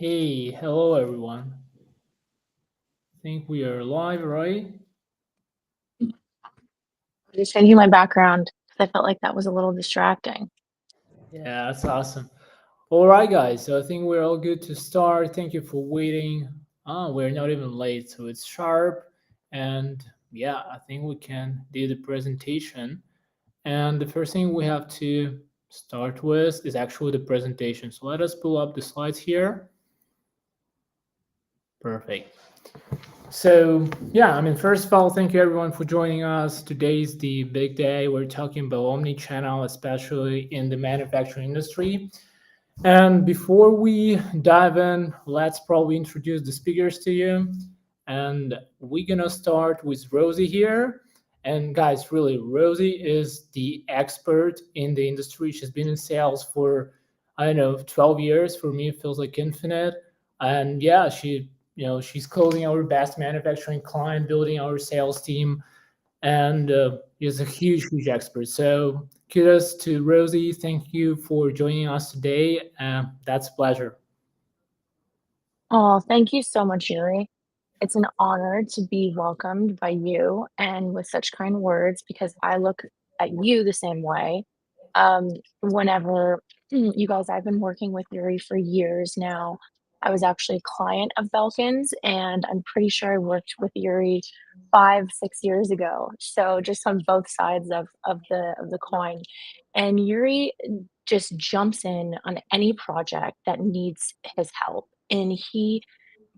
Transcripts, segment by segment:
Hey, hello everyone. I think we are live, right? Just changing my background because I felt like that was a little distracting. Yeah, that's awesome. All right, guys. So I think we're all good to start. Thank you for waiting. We're not even late, so it's sharp. And yeah, I think we can do the presentation. And the first thing we have to start with is actually the presentation. So let us pull up the slides here. Perfect. So, yeah, I mean, first of all, thank you everyone for joining us. Today's the big day. We're talking about omni-channel, especially in the manufacturing industry. And before we dive in, let's probably introduce the speakers to you. And we're gonna start with Rosie here. And guys, really, Rosie is the expert in the industry. She's been in sales for, I don't know, 12 years. For me, it feels like infinite. And yeah, she's closing our best manufacturing client, building our sales team, and is a huge expert. So kudos to Rosie. Thank you for joining us today. That's a pleasure. Oh, thank you so much, Yuri. It's an honor to be welcomed by you and with such kind words because I look at you the same way. Whenever you guys, I've been working with Yuri for years now. I was actually a client of Belkin's, and I'm pretty sure I worked with Yuri 5, 6 years ago. So just on both sides of the coin. And Yuri just jumps in on any project that needs his help. And he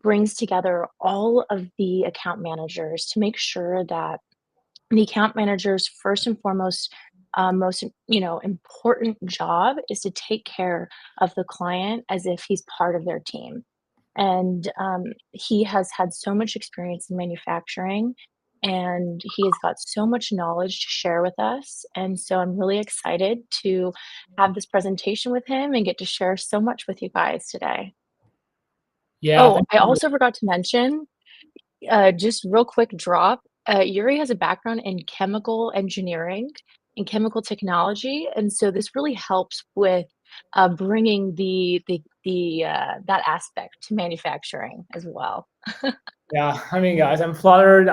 brings together all of the account managers to make sure that the account manager's first and foremost most important job is to take care of the client as if he's part of their team. And he has had so much experience in manufacturing, and he has got so much knowledge to share with us. And so I'm really excited to have this presentation with him and get to share so much with you guys today. Yeah, Oh, thank I you. also forgot to mention, just real quick drop, Yuri has a background in chemical engineering, in chemical technology, and so this really helps with bringing that aspect to manufacturing as well. Yeah, I mean, guys, I'm flattered.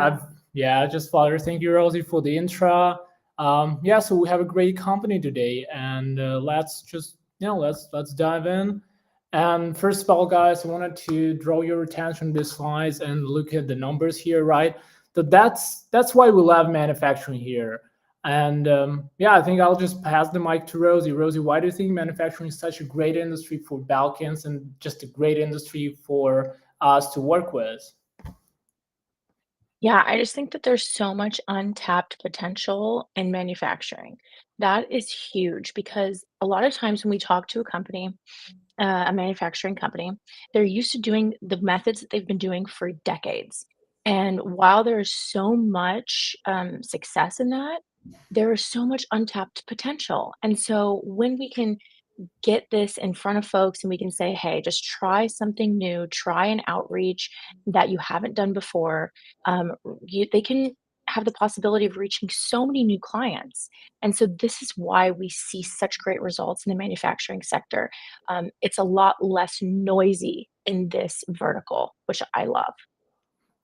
Yeah, just flattered. Thank you, Rosie, for the intro. Yeah, so we have a great company today, and let's just let's dive in. And first of all, guys, I wanted to draw your attention to the slides and look at the numbers here, right? So that's why we love manufacturing here. And yeah, I think I'll just pass the mic to Rosie. Rosie, why do you think manufacturing is such a great industry for Balkans and just a great industry for us to work with? Yeah, I just think that there's so much untapped potential in manufacturing. That is huge because a lot of times when we talk to a company, a manufacturing company, they're used to doing the methods that they've been doing for decades. And while there's so much success in that, there is so much untapped potential. And so when we can get this in front of folks and we can say, hey, just try something new, try an outreach that you haven't done before. They can have the possibility of reaching so many new clients. And so this is why we see such great results in the manufacturing sector. It's a lot less noisy in this vertical, which I love.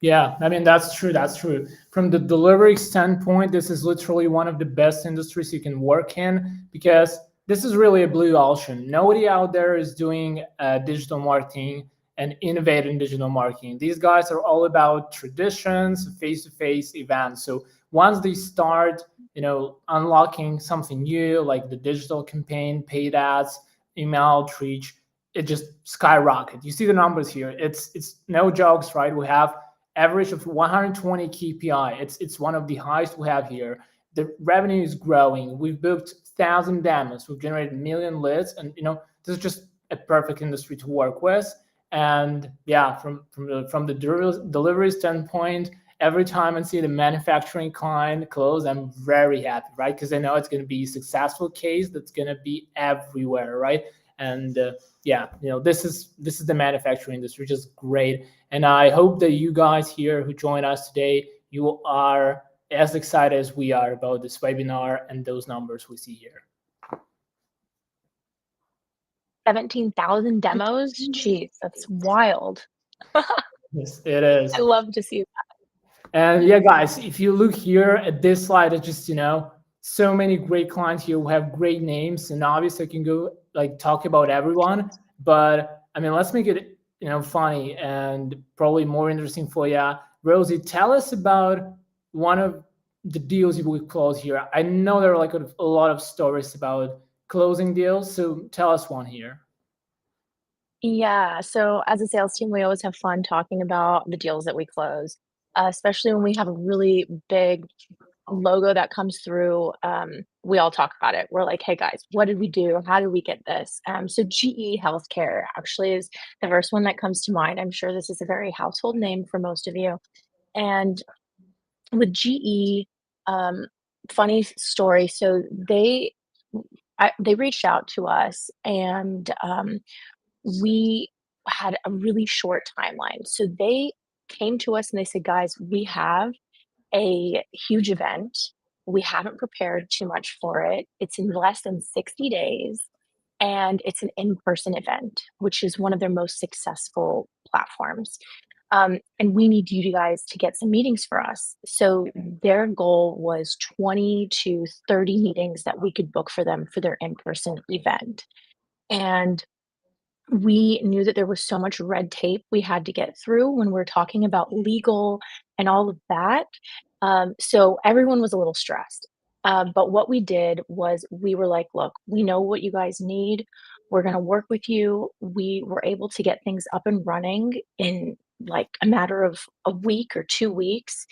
Yeah, I mean that's true. That's true. From the delivery standpoint, this is literally one of the best industries you can work in because this is really a blue ocean. Nobody out there is doing digital marketing and innovating digital marketing. These guys are all about traditions, face-to-face events. So once they start, unlocking something new like the digital campaign, paid ads, email outreach, it just skyrocket. You see the numbers here. It's no jokes, right? We have average of 120 KPI. It's one of the highest we have here. The revenue is growing. We've booked 1,000 demos. We've generated a million leads, and this is just a perfect industry to work with. And yeah, from the delivery standpoint, every time I see the manufacturing client close, I'm very happy, right? Because I know it's going to be a successful case that's going to be everywhere, right? And yeah, this is the manufacturing industry, which is great. And I hope that you guys here who join us today, you are as excited as we are about this webinar and those numbers we see here. 17,000 demos? Geez, that's wild. Yes, it I is. love to see that. And yeah, guys, if you look here at this slide, it's just, so many great clients here who have great names. And obviously I can go like talk about everyone, but I mean, let's make it, funny and probably more interesting for you. Rosie, tell us about one of the deals you will close here. I know there are like a lot of stories about closing deals. So tell us one here. Yeah, so as a sales team, we always have fun talking about the deals that we close, especially when we have a really big logo that comes through. We all talk about it. We're like, hey guys, what did we do? How did we get this? So GE Healthcare actually is the first one that comes to mind. I'm sure this is a very household name for most of you. And with GE, um, funny story. So they reached out to us and we had a really short timeline. So they came to us and they said, guys, we have a huge event. We haven't prepared too much for it. It's in less than 60 days, and it's an in person event, which is one of their most successful platforms. And we need you guys to get some meetings for us. So their goal was 20 to 30 meetings that we could book for them for their in person event. And we knew that there was so much red tape we had to get through when we're talking about legal and all of that. So everyone was a little stressed. But what we did was we were like, look, we know what you guys need. We're going to work with you. We were able to get things up and running in like a matter of a week or 2 weeks.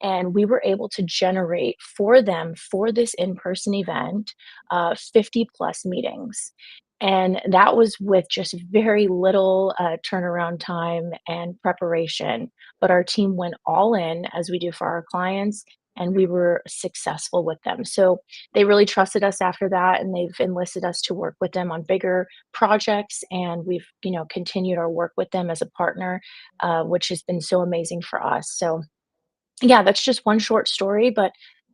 And we were able to generate for them for this in person event 50 plus meetings. And that was with just very little turnaround time and preparation. But our team went all in as we do for our clients, and we were successful with them. So they really trusted us after that, and they've enlisted us to work with them on bigger projects. And we've, continued our work with them as a partner, which has been so amazing for us. So yeah, that's just one short story, but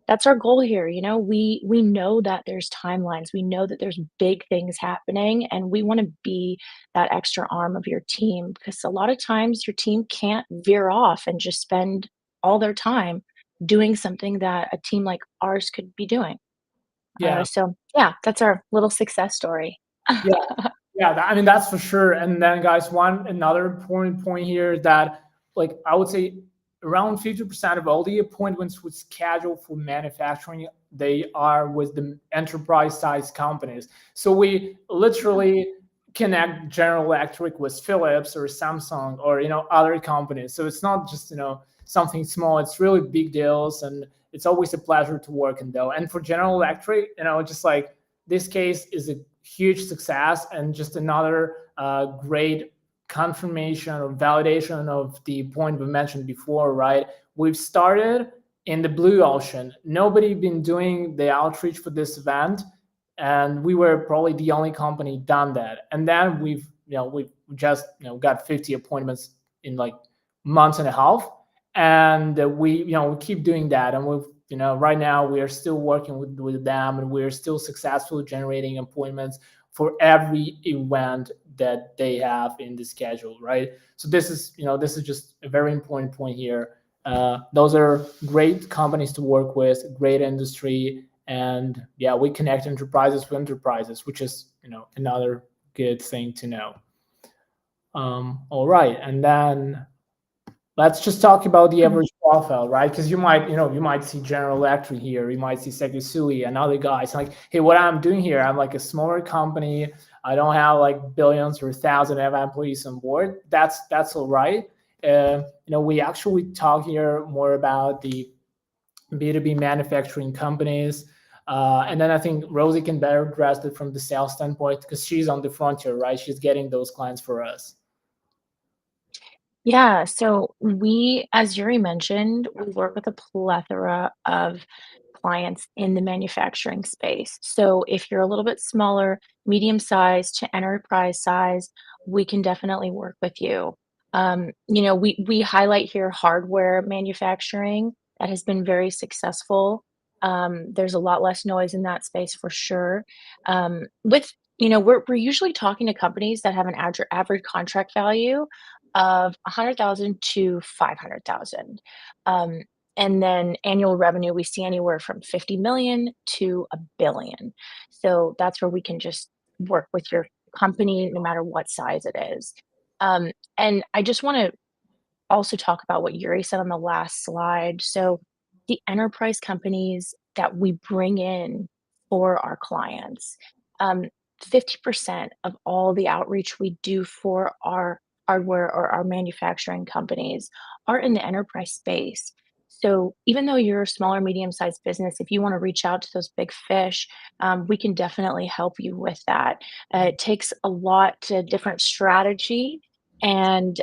That's our goal here, you know, we know that there's timelines, we know that there's big things happening, and we wanna be that extra arm of your team because a lot of times your team can't veer off and just spend all their time doing something that a team like ours could be doing. Yeah. So yeah, that's our little success story. Yeah. Yeah, I mean that's for sure. And then, guys, one another important point here is that, like, I would say around 50% of all the appointments with scheduled for manufacturing, they are with the enterprise size companies. So we literally connect General Electric with Philips or Samsung or other companies. So it's not just something small. It's really big deals, and it's always a pleasure to work in though. And for General Electric, just like this case is a huge success and just another great confirmation or validation of the point we mentioned before, right? We've started in the blue ocean. Nobody been doing the outreach for this event, and we were probably the only company done that. And then we've just got 50 appointments in like months and a half, and we keep doing that, and we've right now we are still working with them, and we're still successful generating appointments for every event that they have in the schedule, right? So this is just a very important point here. Those are great companies to work with, great industry, and yeah, we connect enterprises with enterprises, which is another good thing to know. All right, and then let's just talk about the average profile, right? Because you might see General Electric here, you might see Sekisui and other guys. Like, hey, what I'm doing here, I'm like a smaller company. I don't have like billions or thousands of employees on board. That's all right. We actually talk here more about the B2B manufacturing companies. And then I think Rosie can better address it from the sales standpoint because she's on the frontier, right? She's getting those clients for us. Yeah, so as Yuri mentioned, we work with a plethora of clients in the manufacturing space. So if you're a little bit smaller, medium size to enterprise size, we can definitely work with you. We highlight here hardware manufacturing that has been very successful. There's a lot less noise in that space for sure. We're usually talking to companies that have an average contract value of 100,000 to 500,000. Um, and then annual revenue, we see anywhere from 50 million to a billion. So that's where we can just work with your company no matter what size it is. And I just want to also talk about what Yuri said on the last slide. So the enterprise companies that we bring in for our clients, um, 50% of all the outreach we do for our hardware or our manufacturing companies are in the enterprise space. So even though you're a smaller, medium-sized business, if you want to reach out to those big fish, we can definitely help you with that. It takes a lot to different strategy and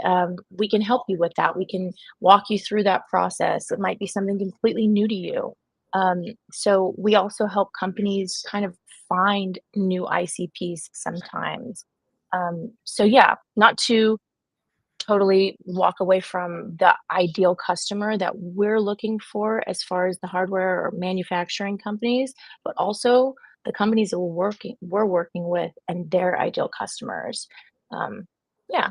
we can help you with that. We can walk you through that process. It might be something completely new to you. Um, so we also help companies kind of find new ICPs sometimes. So yeah, not to totally walk away from the ideal customer that we're looking for as far as the hardware or manufacturing companies, but also the companies that we're working with and their ideal customers. Um, yeah.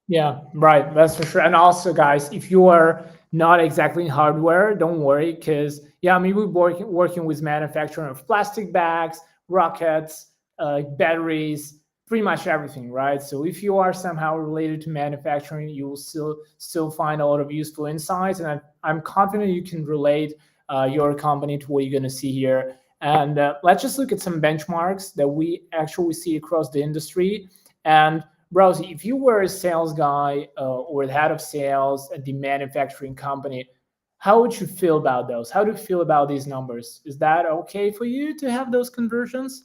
Yeah, right. That's for sure. And also, guys, if you are not exactly in hardware, don't worry, because yeah, I mean we're working with manufacturing of plastic bags, rockets, batteries, pretty much everything, right? So if you are somehow related to manufacturing, you will still find a lot of useful insights, and I'm confident you can relate your company to what you're going to see here. And let's just look at some benchmarks that we actually see across the industry. And Rosie, if you were a sales guy or the head of sales at the manufacturing company, how would you feel about those? How do you feel about these numbers? Is that okay for you to have those conversions?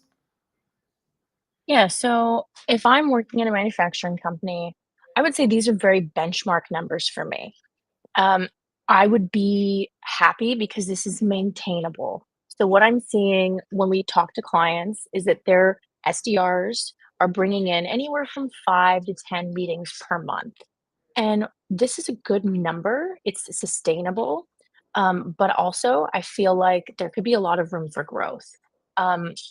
Yeah, so if I'm working in a manufacturing company, I would say these are very benchmark numbers for me. Um, I would be happy because this is maintainable. So what I'm seeing when we talk to clients is that their SDRs are bringing in anywhere from 5 to 10 meetings per month. And this is a good number. It's sustainable. But also, I feel like there could be a lot of room for growth.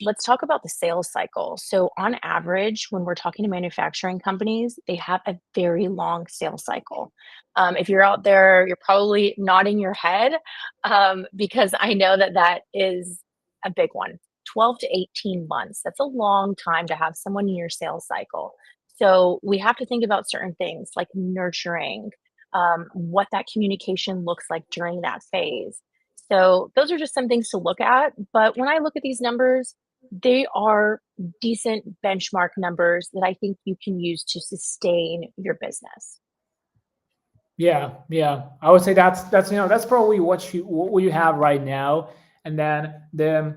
Let's talk about the sales cycle. So, on average, when we're talking to manufacturing companies, they have a very long sales cycle. If you're out there, you're probably nodding your head because I know that that is a big one. 12 to 18 months. That's a long time to have someone in your sales cycle. So, we have to think about certain things like nurturing, what that communication looks like during that phase. So those are just some things to look at. But when I look at these numbers, they are decent benchmark numbers that I think you can use to sustain your business. Yeah, yeah. I would say that's that's probably what you have right now. And then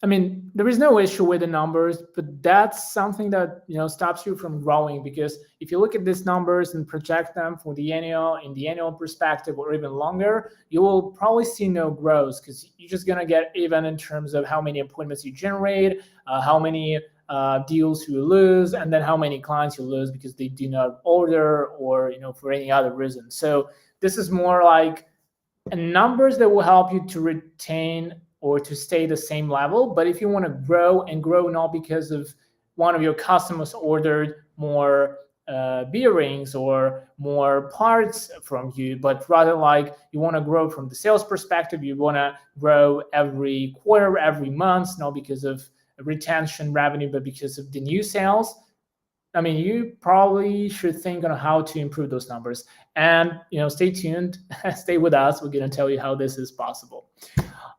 I mean, there is no issue with the numbers, but that's something that stops you from growing, because if you look at these numbers and project them for the annual perspective or even longer, you will probably see no growth, because you're just gonna get even in terms of how many appointments you generate, how many deals you lose, and then how many clients you lose because they do not order, or for any other reason. So this is more like numbers that will help you to retain or to stay the same level. But if you want to grow, and grow not because of one of your customers ordered more beer rings or more parts from you, but rather like you want to grow from the sales perspective, you want to grow every quarter, every month, not because of retention revenue, but because of the new sales. I mean, you probably should think on how to improve those numbers. And stay tuned, stay with us. We're going to tell you how this is possible.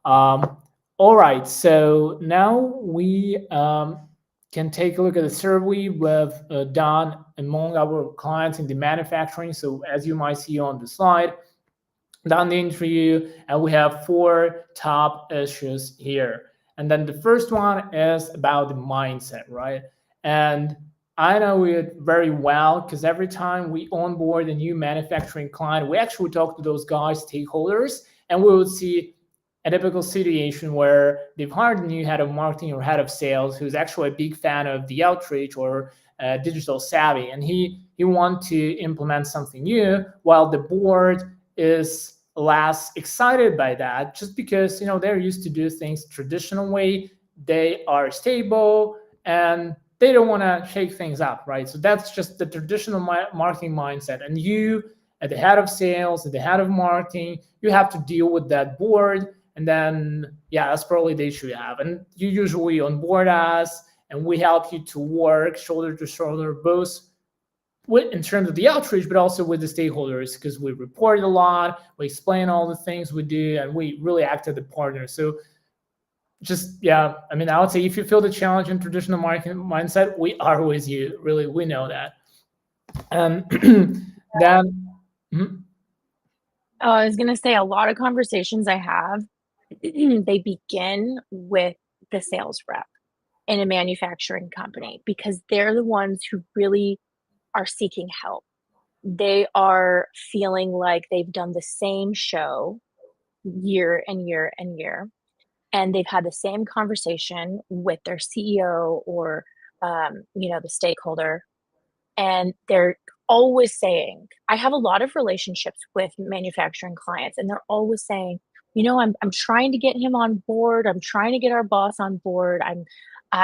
Um, all right, so now we can take a look at the survey we've done among our clients in the manufacturing. So as you might see on the slide, done the interview, and we have 4 top issues here. And then the first one is about the mindset, right? And I know it very well, because every time we onboard a new manufacturing client, we actually talk to those guys, stakeholders, and we would see a typical situation where they've hired a new head of marketing or head of sales who's actually a big fan of the outreach or digital savvy, and he wants to implement something new, while the board is less excited by that, just because they're used to do things traditional way. They are stable, and they don't want to shake things up, right? So that's just the traditional marketing mindset. And you, at the head of sales, at the head of marketing, you have to deal with that board. And then, yeah, that's probably the issue you have. And you usually onboard us, and we help you to work shoulder to shoulder, both in terms of the outreach, but also with the stakeholders, because we report a lot, we explain all the things we do, and we really act as a partner. So just, yeah, I mean, I would say if you feel the challenge in traditional marketing mindset, we are with you. Really, we know that. And then, mhm. I was going to say a lot of conversations I have, they begin with the sales rep in a manufacturing company because they're the ones who really are seeking help. They are feeling like they've done the same show year and year and year, and they've had the same conversation with their CEO or, the stakeholder, and they're always saying, I have a lot of relationships with manufacturing clients, and they're always saying, I'm trying to get him on board. I'm trying to get our boss on board.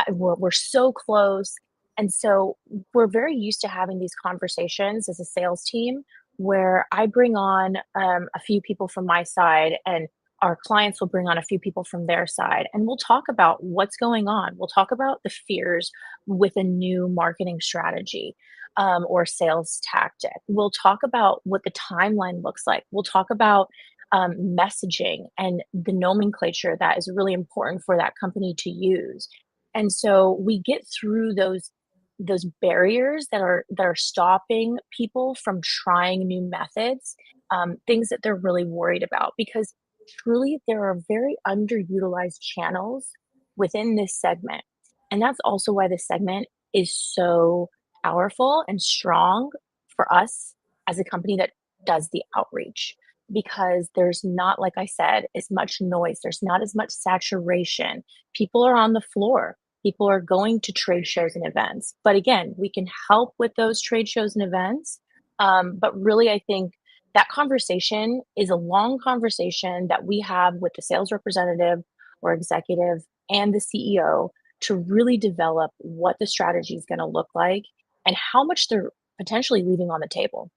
We're so close. And so we're very used to having these conversations as a sales team where I bring on a few people from my side, and our clients will bring on a few people from their side, and we'll talk about what's going on. We'll talk about the fears with a new marketing strategy or sales tactic. We'll talk about what the timeline looks like. We'll talk about messaging and the nomenclature that is really important for that company to use. And so we get through those barriers that are stopping people from trying new methods, things that they're really worried about, because truly there are very underutilized channels within this segment. And that's also why this segment is so powerful and strong for us as a company that does the outreach, because there's not, like I said, as much noise, there's not as much saturation. People are on the floor, people are going to trade shows and events, but again, we can help with those trade shows and events. But really, I think That conversation is a long conversation that we have with the sales representative or executive and the CEO to really develop what the strategy is going to look like and how much they're potentially leaving on the table.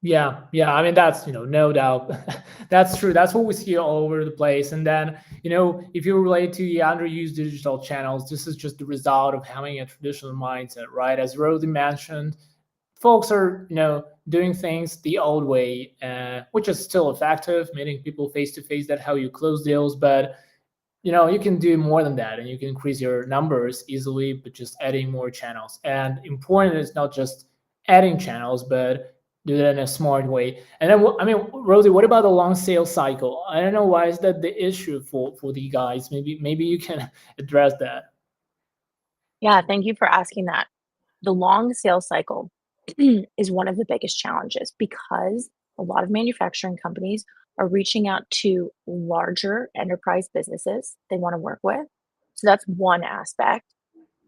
Yeah, yeah. I mean, that's, no doubt. That's true. That's what we see all over the place. And then, if you relate to the underused digital channels, this is just the result of having a traditional mindset, right? As Rosie mentioned, folks are, doing things the old way, which is still effective, meeting people face to face. That's how you close deals. But you can do more than that, and you can increase your numbers easily, but just adding more channels. And important is not just adding channels, but do that in a smart way. And then, I mean, Rosie, what about the long sales cycle? I don't know, why is that the issue for the guys? Maybe you can address that. Yeah, thank you for asking that. The long sales cycle is one of the biggest challenges because a lot of manufacturing companies are reaching out to larger enterprise businesses they want to work with. So that's one aspect.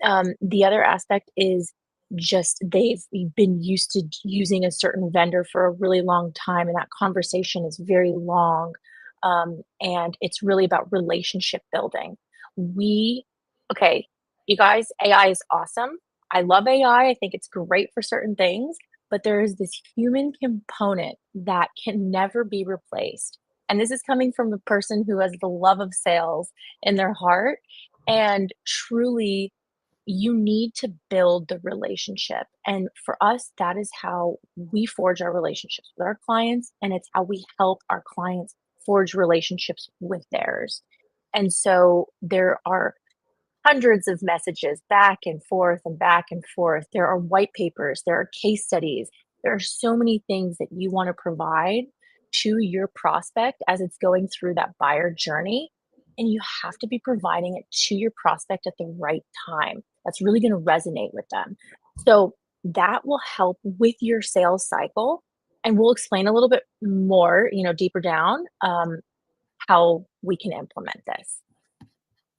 The other aspect is just they've been used to using a certain vendor for a really long time, and that conversation is very long. And it's really about relationship building. We, okay, you guys, AI is awesome. I love AI. I think it's great for certain things, but there is this human component that can never be replaced. And this is coming from the person who has the love of sales in their heart and truly you need to build the relationship. And for us, that is how we forge our relationships with our clients. And it's how we help our clients forge relationships with theirs. And so there are hundreds of messages back and forth and back and forth. There are white papers, there are case studies. There are so many things that you want to provide to your prospect as it's going through that buyer journey. And you have to be providing it to your prospect at the right time. That's really going to resonate with them. So that will help with your sales cycle. And we'll explain a little bit more, deeper down how we can implement this.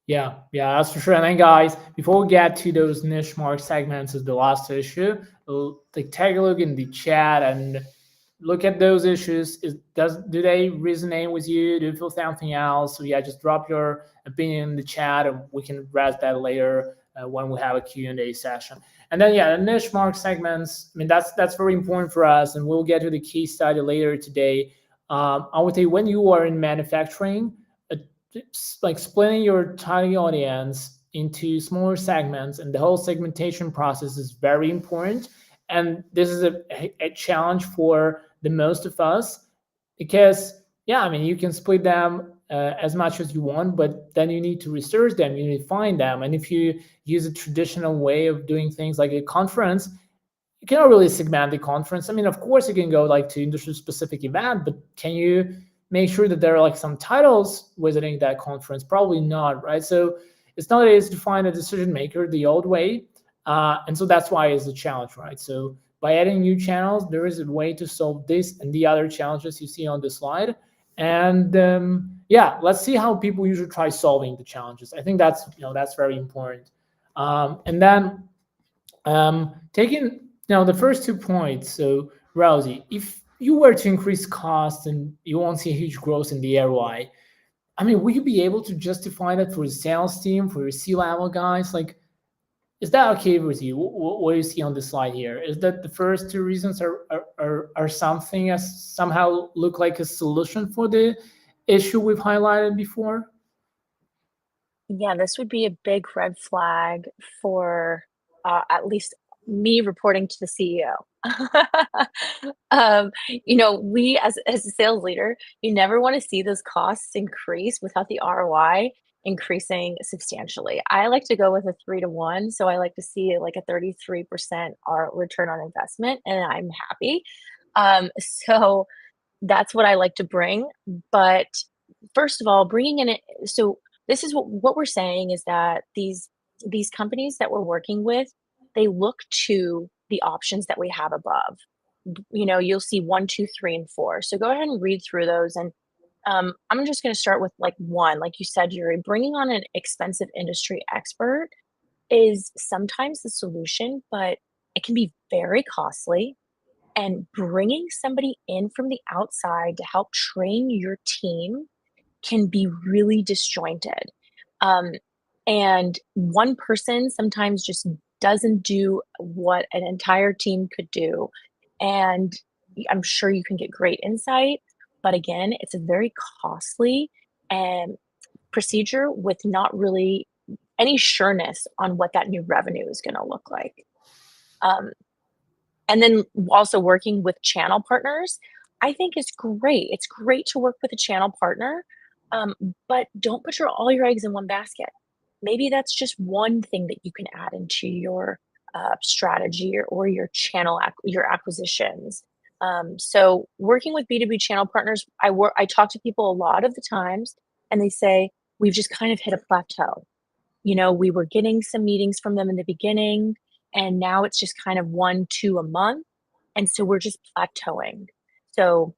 Yeah, yeah, that's for sure. And then, guys, before we get to those niche mark segments as the last issue, like take a look in the chat and look at those issues. Do they resonate with you? Do you feel something else? So yeah, just drop your opinion in the chat, and we can address that later when we have a Q&A session. And then yeah, the niche mark segments. I mean, that's very important for us, and we'll get to the case study later today. I would say when you are in manufacturing, uh, like splitting your target audience into smaller segments, and the whole segmentation process is very important. And this is a challenge for the most of us, because yeah, I mean, you can split them as much as you want, but then you need to research them, you need to find them. And if you use a traditional way of doing things like a conference, you cannot really segment the conference. I mean, of course, you can go like to industry specific event, but can you make sure that there are like some titles visiting that conference? Probably not, right? So it's not easy to find a decision maker the old way, and so that's why it's a challenge, right? So by adding new channels, there is a way to solve this and the other challenges you see on the slide. And yeah, let's see how people usually try solving the challenges. I think that's very important. And then taking now the first 2 points. So Rousey, if you were to increase costs and you won't see a huge growth in the ROI, I mean, will you be able to justify that for the sales team, for your C-level guys? Like, is that okay with you? What do you see on the slide here? Is that the first two reasons are something as somehow look like a solution for the issue we've highlighted before? Yeah, this would be a big red flag for, at least me reporting to the CEO. We as a sales leader, you never wanna see those costs increase without the ROI increasing substantially. I like to go with a 3 to 1, so I like to see, like, a 33% R return on investment, and I'm happy. So that's what I like to bring, but first of all, bringing in it so this is what we're saying is that these companies that we're working with, they look to the options that we have above. You'll see 1, 2, 3, and 4. So go ahead and read through those, and I'm just going to start with like one. Like you said, Yuri, bringing on an expensive industry expert is sometimes the solution, but it can be very costly. And bringing somebody in from the outside to help train your team can be really disjointed. Um, and one person sometimes just doesn't do what an entire team could do. And I'm sure you can get great insight, but again, it's a very costly and procedure with not really any sureness on what that new revenue is going to look like. Um, and then also working with channel partners, I think is great. It's great to work with a channel partner, um, but don't put all your eggs in one basket. Maybe that's just one thing that you can add into your strategy or your your acquisitions. So working with B2B channel partners, I talk to people a lot of the times, and they say we've just kind of hit a plateau. We were getting some meetings from them in the beginning, and now it's just kind of 1, 2 a month, and so we're just plateauing. So,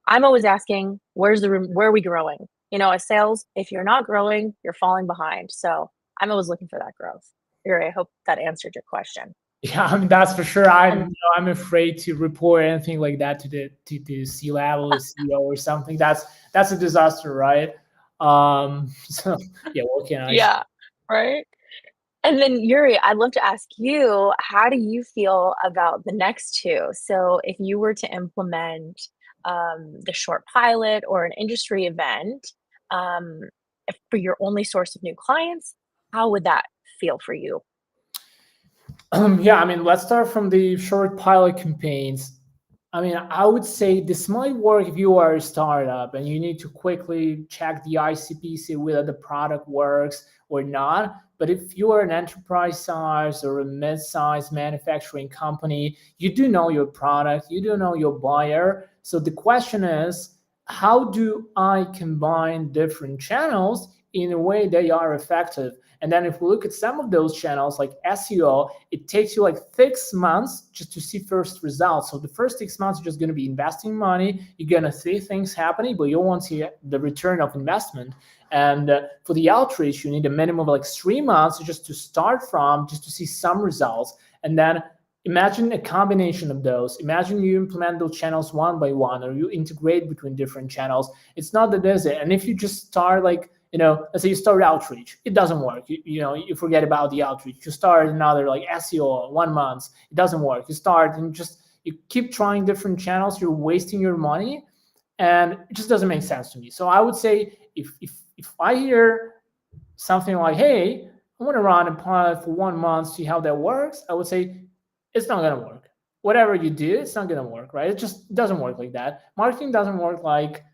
I'm always asking, "Where's the room? Where are we growing?" As sales, if you're not growing, you're falling behind, so I'm always looking for that growth. Yuri, I hope that answered your question. Yeah, I mean that's for sure. I'm And I'm afraid to report anything like that to the C level or CEO or something. That's a disaster, right? So yeah, what can I say? yeah, right? And then Yuri, I'd love to ask you, how do you feel about the next two? So if you were to implement the short pilot or an industry event um, for your only source of new clients, how would that feel for you? Yeah, I mean, let's start from the short pilot campaigns. I mean, I would say this might work if you are a startup and you need to quickly check the ICP, see whether the product works or not. But if you are an enterprise size or a mid-sized manufacturing company, you do know your product, you do know your buyer. So the question is, how do I combine different channels in a way they are effective? And then if we look at some of those channels like SEO, it takes you like 6 months just to see first results. So the first 6 months, you're just going to be investing money. You're going to see things happening, but you won't see the return of investment. And for the outreach, you need a minimum of like 3 months just to start from, just to see some results. And then imagine a combination of those. Imagine you implement those channels one by one, or you integrate between different channels. It's not that there's it. And if you just start like, let's say you start outreach, it doesn't work. You forget about the outreach. You start another like SEO 1 month, it doesn't work. You start and you keep trying different channels. You're wasting your money, and it just doesn't make sense to me. So I would say if I hear something like, "Hey, I want to run a pilot for 1 month, see how that works," I would say it's not gonna work. Whatever you do, it's not gonna work, right? It just doesn't work like that. Marketing doesn't work like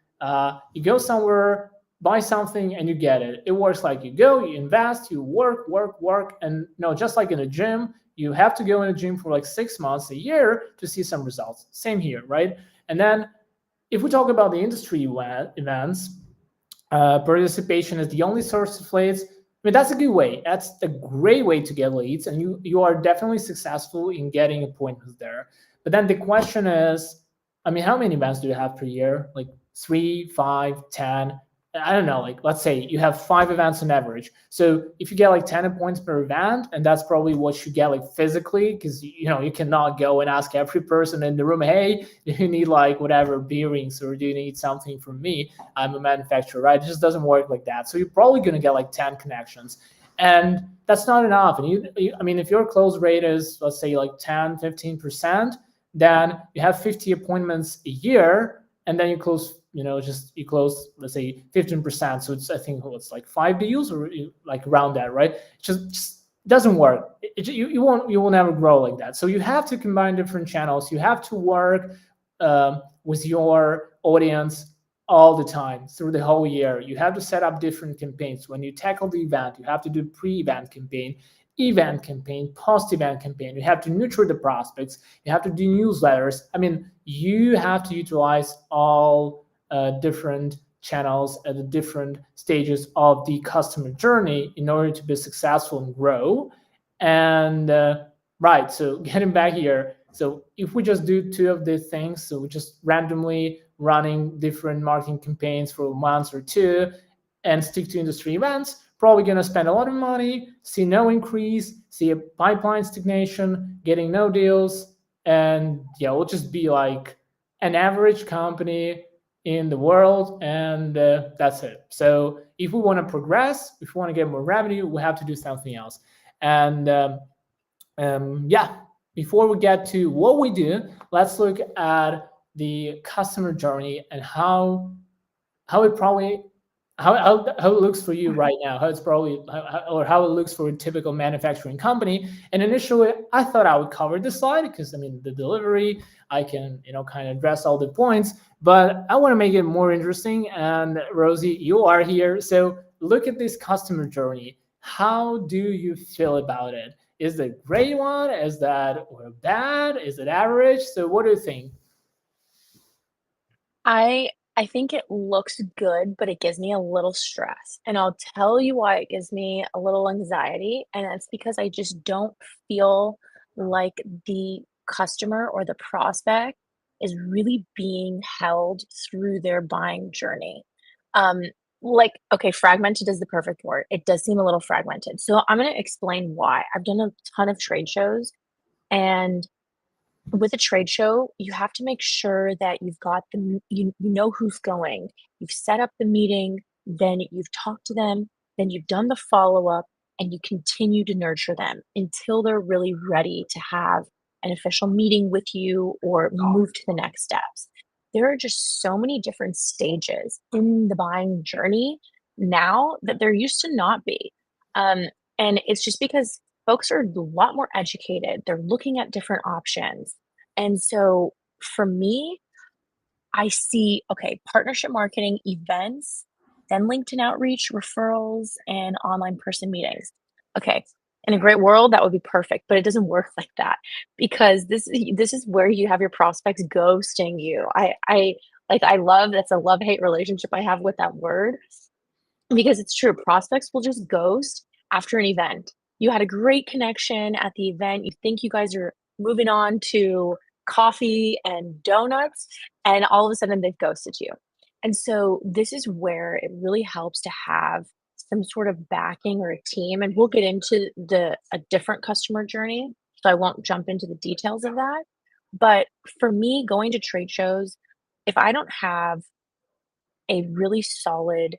you go somewhere, buy something, and you get it. It works like you go, you invest, you work, work, work, and no, just like in a gym, you have to go in a gym for like 6 months, a year to see some results. Same here, right? And then if we talk about the industry events, participation is the only source of leads. I mean, that's a good way. That's a great way to get leads, and you are definitely successful in getting appointments there. But then the question is, I mean, how many events do you have per year? Like three, five, 10? I don't know. Like, let's say you have 5 events on average. So if you get like 10 appointments per event, and that's probably what you get like physically, because you cannot go and ask every person in the room, hey, do you need like whatever bearings, or do you need something from me? I'm a manufacturer, right? It just doesn't work like that. So you're probably going to get like 10 connections. And that's not enough. And I mean, if your close rate is, let's say, like 10, 15%, then you have 50 appointments a year, and then you close, let's say 15%. So I think it's like 5 deals or like around that, right? Just doesn't work. You will never grow like that. So you have to combine different channels. You have to work with your audience all the time through the whole year. You have to set up different campaigns. When you tackle the event, you have to do pre-event campaign, event campaign, post-event campaign. You have to nurture the prospects. You have to do newsletters. I mean, you have to utilize all different channels at the different stages of the customer journey in order to be successful and grow. And right, so getting back here, so if we just do two of these things, so we just randomly running different marketing campaigns for months or two and stick to industry events, probably going to spend a lot of money, see no increase, see a pipeline stagnation, getting no deals. and yeah, we'll just be like an average company in the world, and that's it. So if we want to progress, if we want to get more revenue, we have to do something else. And yeah, before we get to what we do, let's look at the customer journey and how it probably how it looks for you right now, how it's probably or how it looks for a typical manufacturing company. And initially I thought I would cover this slide because I mean the delivery, I can kind of address all the points, but I want to make it more interesting. And Rosie, you are here, so look at this customer journey. How do you feel about it? Is it a great one? Is that or bad? Is it average? So what do you think? I think it looks good, but it gives me a little stress, and I'll tell you why it gives me a little anxiety, and that's because I just don't feel like the customer or the prospect is really being held through their buying journey. Um, okay, fragmented is the perfect word. It does seem a little fragmented. So I'm gonna explain why. I've done a ton of trade shows, and with a trade show, you have to make sure that you've got you know who's going. You've set up the meeting, then you've talked to them, then you've done the follow-up, and you continue to nurture them until they're really ready to have an official meeting with you or move to the next steps. There are just so many different stages in the buying journey now that there used to not be. Um, and it's just because folks are a lot more educated. They're looking at different options. And so for me, I see, okay, partnership marketing, events, then LinkedIn outreach, referrals, and online person meetings. Okay, in a great world, that would be perfect, but it doesn't work like that because this is where you have your prospects ghosting you. I love that's a love-hate relationship I have with that word because it's true, prospects will just ghost after an event. You had a great connection at the event, you think you guys are moving on to coffee and donuts, and all of a sudden they've ghosted you. And so this is where it really helps to have some sort of backing or a team, and we'll get into a different customer journey, so I won't jump into the details of that. But for me, going to trade shows, if I don't have a really solid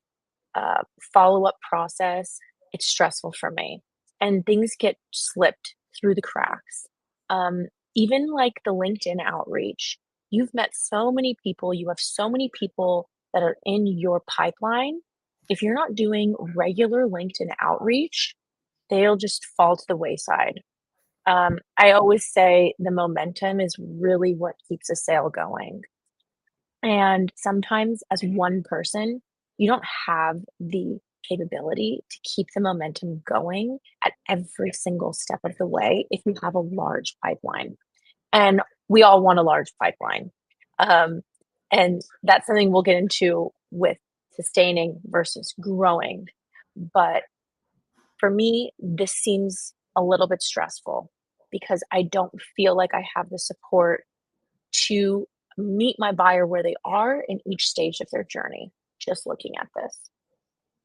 follow-up process, it's stressful for me, and things get slipped through the cracks. Um, Even like the LinkedIn outreach, you've met so many people, you have so many people that are in your pipeline. If you're not doing regular LinkedIn outreach, they'll just fall to the wayside. I always say the momentum is really what keeps a sale going. And sometimes, as one person, you don't have the capability to keep the momentum going at every single step of the way if you have a large pipeline. And we all want a large pipeline. Um, and that's something we'll get into with sustaining versus growing. But for me, this seems a little bit stressful because I don't feel like I have the support to meet my buyer where they are in each stage of their journey, just looking at this.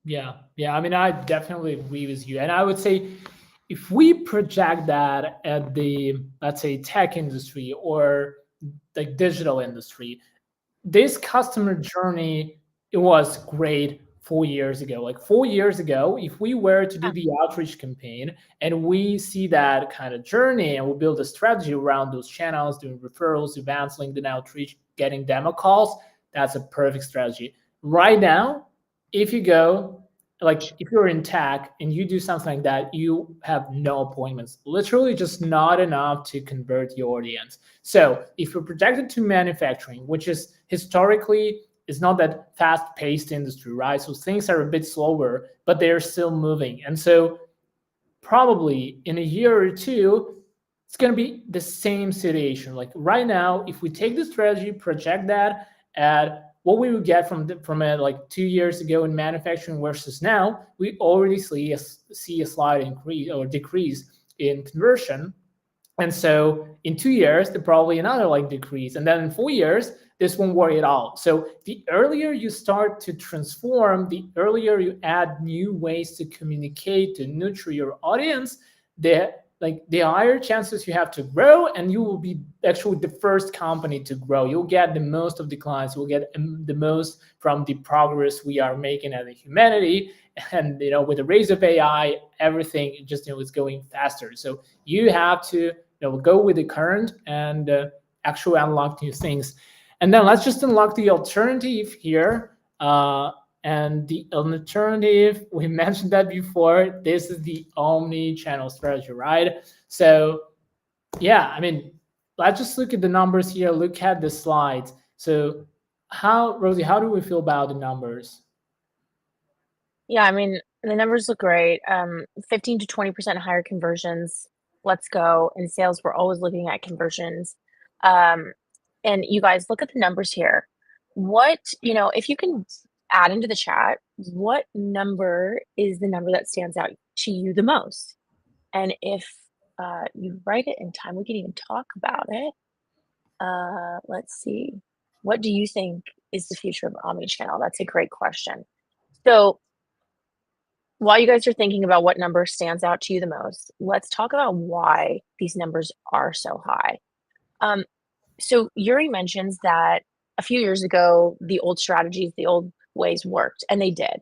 Yeah, yeah. I mean, I definitely agree with you. And I would say if we project that at the, let's say, tech industry or the digital industry, this customer journey, it was great 4 years ago. Like 4 years ago, if we were to do Yeah. the outreach campaign and we see that kind of journey and we build a strategy around those channels, doing referrals, events, LinkedIn outreach, getting demo calls, that's a perfect strategy. Right now, if you go, like if you're in tech and you do something like that, you have no appointments, literally just not enough to convert your audience. So if you're projected to manufacturing, which is historically is not that fast-paced industry, right? So things are a bit slower, but they're still moving. And so probably in a year or two, it's going to be the same situation. Like right now, if we take the strategy, project that at what we would get from it like 2 years ago in manufacturing versus now, we already see a slight increase or decrease in conversion. And so in 2 years, there probably another like decrease. And then in 4 years, this won't worry at all. So the earlier you start to transform, the earlier you add new ways to communicate, to nurture your audience, the like the higher chances you have to grow, and you will be actually the first company to grow. You'll get the most of the clients, you'll get the most from the progress we are making as a humanity. And with the rise of AI, everything just is going faster. So you have to go with the current and actually unlock new things. And then let's just unlock the alternative here. And the alternative, we mentioned that before, this is the omni-channel strategy, right? So yeah, I mean, let's just look at the numbers here, look at the slides. So Rosie, how do we feel about the numbers? Yeah, I mean, the numbers look great. 15 to 20% higher conversions. Let's go. In sales, we're always looking at conversions. Um, and you guys look at the numbers here. If you can add into the chat, what number is the number that stands out to you the most? And if you write it in time, we can even talk about it. Let's see. What do you think is the future of omnichannel? That's a great question. So, while you guys are thinking about what number stands out to you the most, let's talk about why these numbers are so high. Um, so Yuri mentions that a few years ago, the old strategies, the old ways worked, and they did.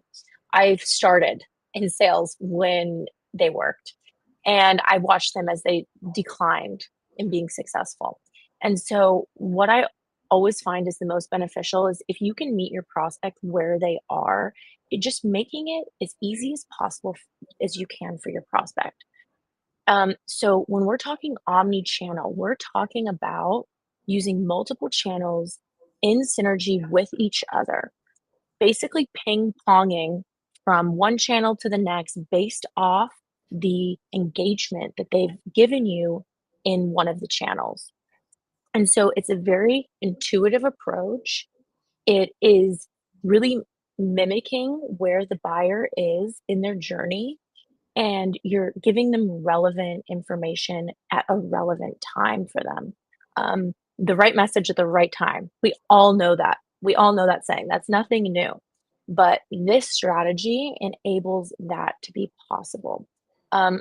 I've started in sales when they worked, and I watched them as they declined in being successful. And so, what I always find is the most beneficial is if you can meet your prospect where they are, just making it as easy as possible as you can for your prospect. So when we're talking omni-channel, we're talking about using multiple channels in synergy with each other, basically ping-ponging from one channel to the next based off the engagement that they've given you in one of the channels. And so it's a very intuitive approach. It is really mimicking where the buyer is in their journey, and you're giving them relevant information at a relevant time for them. The right message at the right time. We all know that. We all know that saying. That's nothing new. But this strategy enables that to be possible.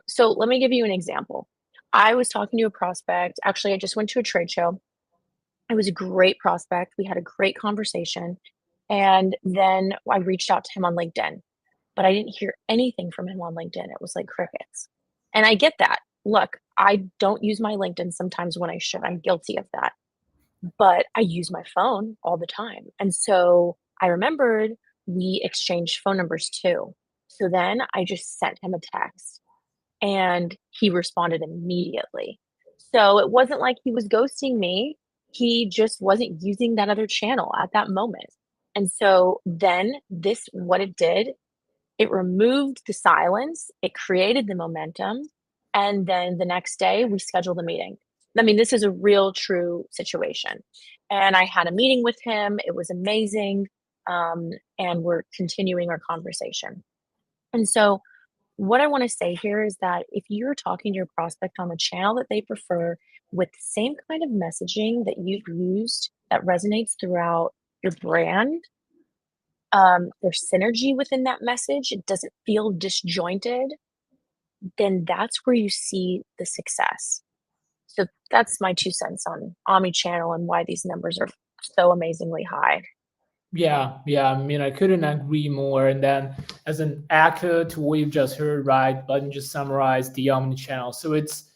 So let me give you an example. I was talking to a prospect. Actually, I just went to a trade show. It was a great prospect. We had a great conversation. And then I reached out to him on LinkedIn, but I didn't hear anything from him on LinkedIn. It was like crickets. And I get that. Look, I don't use my LinkedIn sometimes when I should. I'm guilty of that. But I use my phone all the time. And so I remembered we exchanged phone numbers too. So then I just sent him a text and he responded immediately. So it wasn't like he was ghosting me. He just wasn't using that other channel at that moment. And so then this, what it did, it removed the silence, it created the momentum, and then the next day we scheduled a meeting. I mean, this is a real true situation. And I had a meeting with him. It was amazing. And we're continuing our conversation. And so what I want to say here is that if you're talking to your prospect on the channel that they prefer with the same kind of messaging that you've used that resonates throughout your brand, there's synergy within that message, it doesn't feel disjointed, then that's where you see the success. So that's my 2 cents on omni-channel and why these numbers are so amazingly high. Yeah. I mean, I couldn't agree more. And then, as an echo to what you've just heard, right? Button just summarized the omni-channel. So it's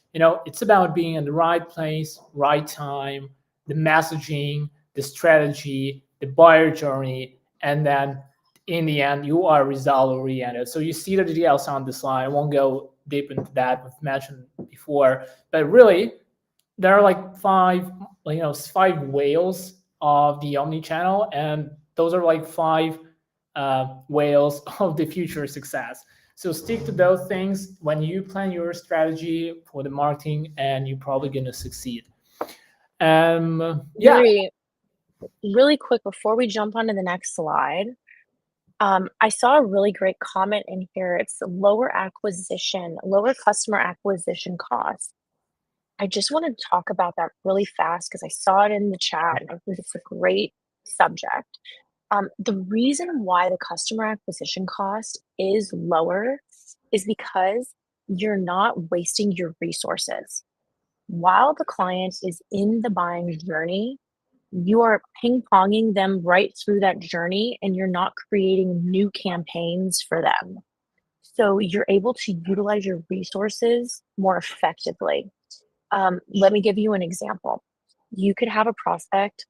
about being in the right place, right time, the messaging, the strategy, the buyer journey, and then in the end, you are result oriented. So you see the details on the slide. I won't go deep into that. We've mentioned before, but really, there are like five whales of the omni channel, and those are like five whales of the future success. So stick to those things when you plan your strategy for the marketing, and you're probably going to succeed. Yeah. Yuri, really quick before we jump onto the next slide, I saw a really great comment in here. It's lower customer acquisition cost. I just want to talk about that really fast because I saw it in the chat and I think it's a great subject. The reason why the customer acquisition cost is lower is because you're not wasting your resources. While the client is in the buying journey, you are ping ponging them right through that journey and you're not creating new campaigns for them. So you're able to utilize your resources more effectively. Let me give you an example. You could have a prospect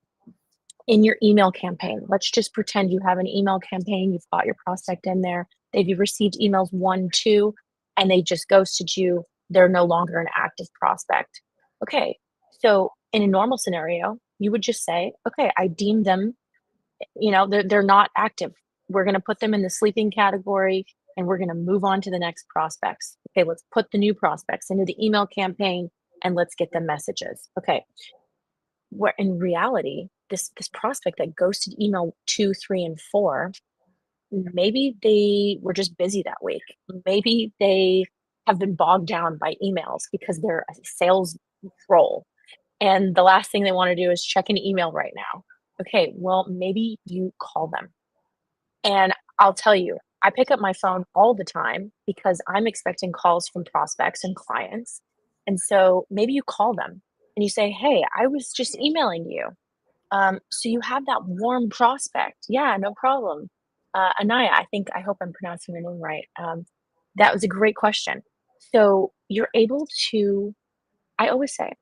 in your email campaign. Let's just pretend you have an email campaign, you've got your prospect in there, they've received emails 1, 2, and they just ghosted you. They're no longer an active prospect. Okay, so in a normal scenario, you would just say, okay, I deem them, they're not active. We're going to put them in the sleeping category and we're going to move on to the next prospects. Okay, let's put the new prospects into the email campaign and let's get them messages. Okay, where in reality, this prospect that ghosted email 2, 3, and 4, maybe they were just busy that week. Maybe they have been bogged down by emails because they're a sales role, and the last thing they want to do is check an email right now. Okay, well, maybe you call them. And I'll tell you, I pick up my phone all the time because I'm expecting calls from prospects and clients. And so maybe you call them and you say, "Hey, I was just emailing you. So you have that warm prospect." Yeah, no problem. Anaya, I hope I'm pronouncing your name right. That was a great question. So you're able to, I always say,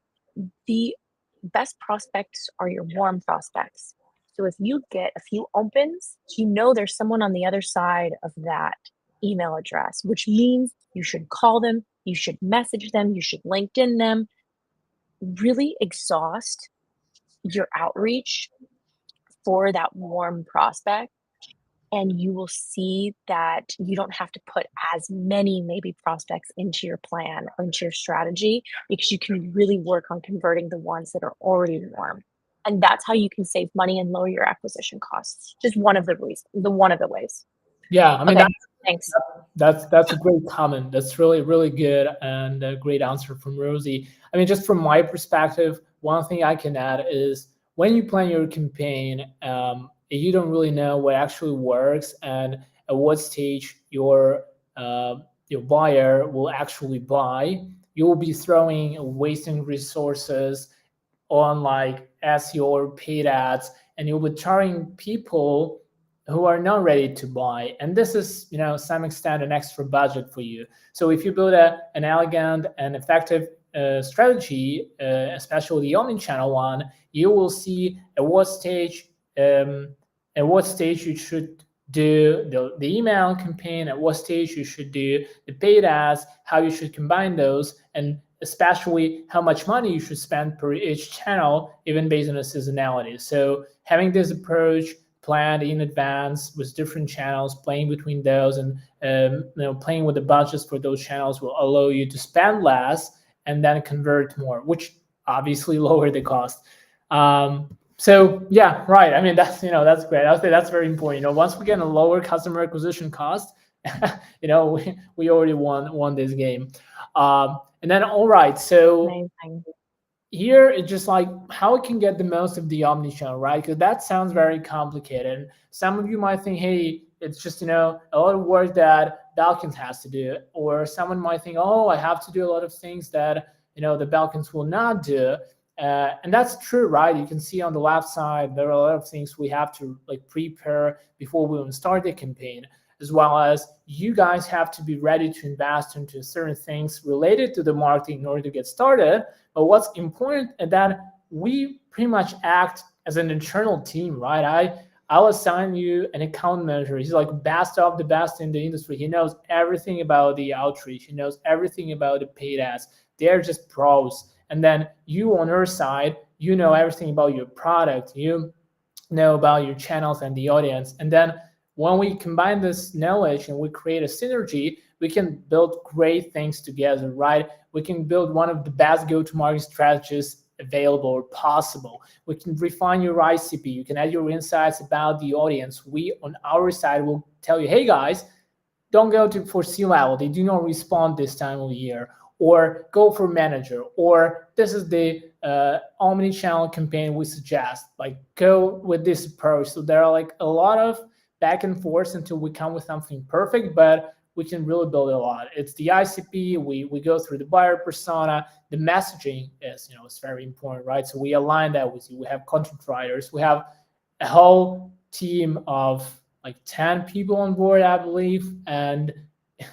the best prospects are your warm prospects. So if you get a few opens, you know there's someone on the other side of that email address, which means you should call them, you should message them, you should LinkedIn them, really exhaust your outreach for that warm prospect. And you will see that you don't have to put as many maybe prospects into your plan or into your strategy because you can really work on converting the ones that are already warm. And that's how you can save money and lower your acquisition costs. Just one of the reasons, one of the ways. Yeah, I mean Okay, thanks. that's a great comment. That's really good and a great answer from Rosie. I mean, just from my perspective, one thing I can add is when you plan your campaign, you don't really know what actually works and at what stage your buyer will actually buy. You will be throwing wasting resources on like SEO or paid ads, and you'll be charging people who are not ready to buy. And this is, some extent an extra budget for you. So if you build an elegant and effective strategy, especially the omnichannel one, you will see um, at what stage you should do the email campaign, at what stage you should do the paid ads, how you should combine those, and especially how much money you should spend per each channel, even based on the seasonality. So having this approach planned in advance with different channels, playing between those, and playing with the budgets for those channels will allow you to spend less and then convert more, which obviously lower the cost. So yeah, right. I mean, that's great. I would say that's very important. Once we get a lower customer acquisition cost, we already won this game. And then, all right, so Amazing. here it's just like how it can get the most of the omnichannel, right? Because that sounds very complicated. Some of you might think, hey, it's just a lot of work that Balkans has to do, or someone might think, oh, I have to do a lot of things that the Balkans will not do. And that's true, right? You can see on the left side there are a lot of things we have to like prepare before we even start the campaign, as well as you guys have to be ready to invest into certain things related to the marketing in order to get started. But what's important is that we pretty much act as an internal team, right? I'll assign you an account manager. He's like best of the best in the industry. He knows everything about the outreach. He knows everything about the paid ads. They're just pros. And then you on your side, you know everything about your product. You know about your channels and the audience. And then when we combine this knowledge and we create a synergy, we can build great things together, right? We can build one of the best go-to-market strategies available or possible. We can refine your ICP. You can add your insights about the audience. We, on our side, will tell you, hey guys, don't go for C-level. They do not respond this time of the year. Or go for manager. Or this is the omni-channel campaign we suggest. Like go with this approach. So there are like a lot of back and forth until we come with something perfect. But we can really build a lot. It's the ICP. We go through the buyer persona. The messaging is, it's very important, right? So we align that with you. We have content writers. We have a whole team of like 10 people on board, I believe. And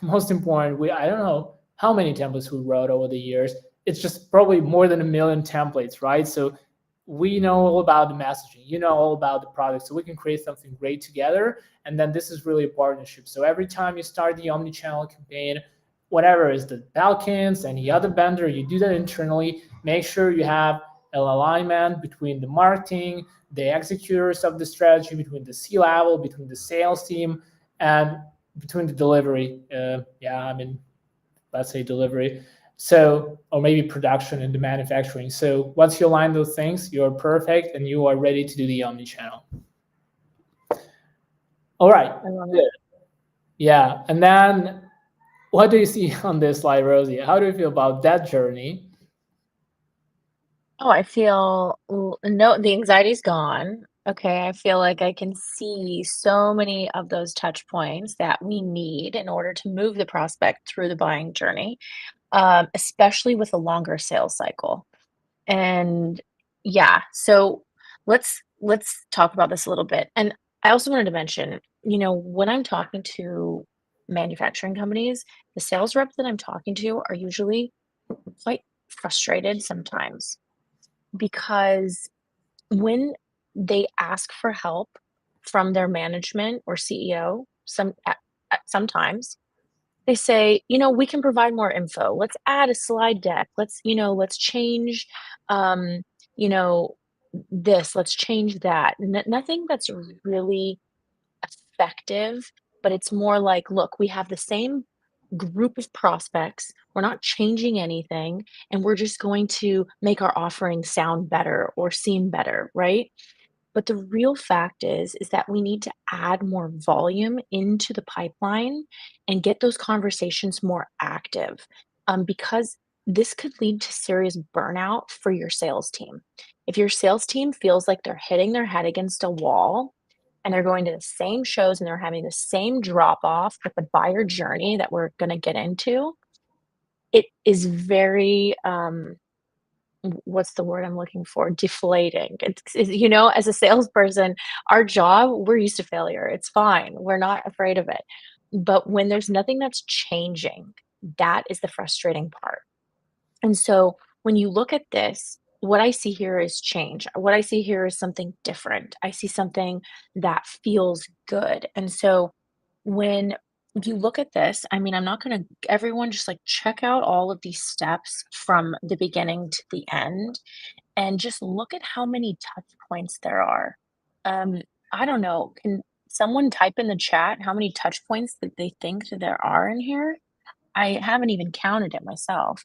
most important, I don't know how many templates we wrote over the years. It's just probably more than 1 million templates, right? So we know all about the messaging, all about the product, so we can create something great together. And then this is really a partnership. So every time you start the omni-channel campaign, whatever is the Balkans, any other vendor, you do that internally. Make sure you have an alignment between the marketing, the executors of the strategy, between the C-level, between the sales team, and between the delivery. Let's say delivery. So, or maybe production and the manufacturing. So once you align those things, you're perfect and you are ready to do the omni-channel. All right. I love it. Yeah. And then what do you see on this slide, Rosie? How do you feel about that journey? Oh, I feel no, the anxiety's gone. Okay, I feel like I can see so many of those touch points that we need in order to move the prospect through the buying journey, especially with a longer sales cycle. And yeah, so let's talk about this a little bit. And I also wanted to mention, when I'm talking to manufacturing companies, the sales rep that I'm talking to are usually quite frustrated sometimes because when they ask for help from their management or CEO, sometimes they say, we can provide more info. Let's add a slide deck. Let's change, um, you know, this. Let's change that. Nothing that's really effective, but it's more like, look, we have the same group of prospects. We're not changing anything, and we're just going to make our offering sound better or seem better, right? But the real fact is that we need to add more volume into the pipeline and get those conversations more active, because this could lead to serious burnout for your sales team. If your sales team feels like they're hitting their head against a wall and they're going to the same shows and they're having the same drop off with the buyer journey that we're going to get into, it is very what's the word I'm looking for? Deflating. As a salesperson, our job, we're used to failure. It's fine. We're not afraid of it. But when there's nothing that's changing, that is the frustrating part. And so when you look at this, what I see here is change. What I see here is something different. I see something that feels good. And so when you look at this, I mean, I'm not going to, everyone just like check out all of these steps from the beginning to the end and just look at how many touch points there are. Um, I don't know. Can someone type in the chat how many touch points that they think that there are in here? I haven't even counted it myself.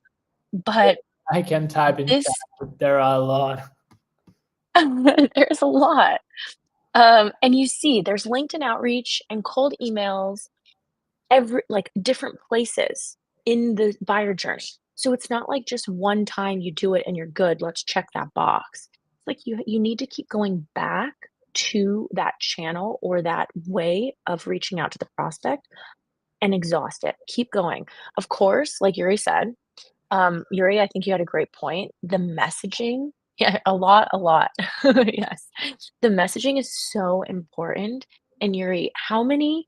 But I can type in chat, this but there are a lot. there's a lot. And you see there's LinkedIn outreach and cold emails, every like different places in the buyer journey. So it's not like just one time you do it and you're good. Let's check that box. It's like you need to keep going back to that channel or that way of reaching out to the prospect and exhaust it. Keep going. Of course, like Yuri said, Yuri, I think you had a great point. The messaging, yeah, a lot. Yes. The messaging is so important. And Yuri, how many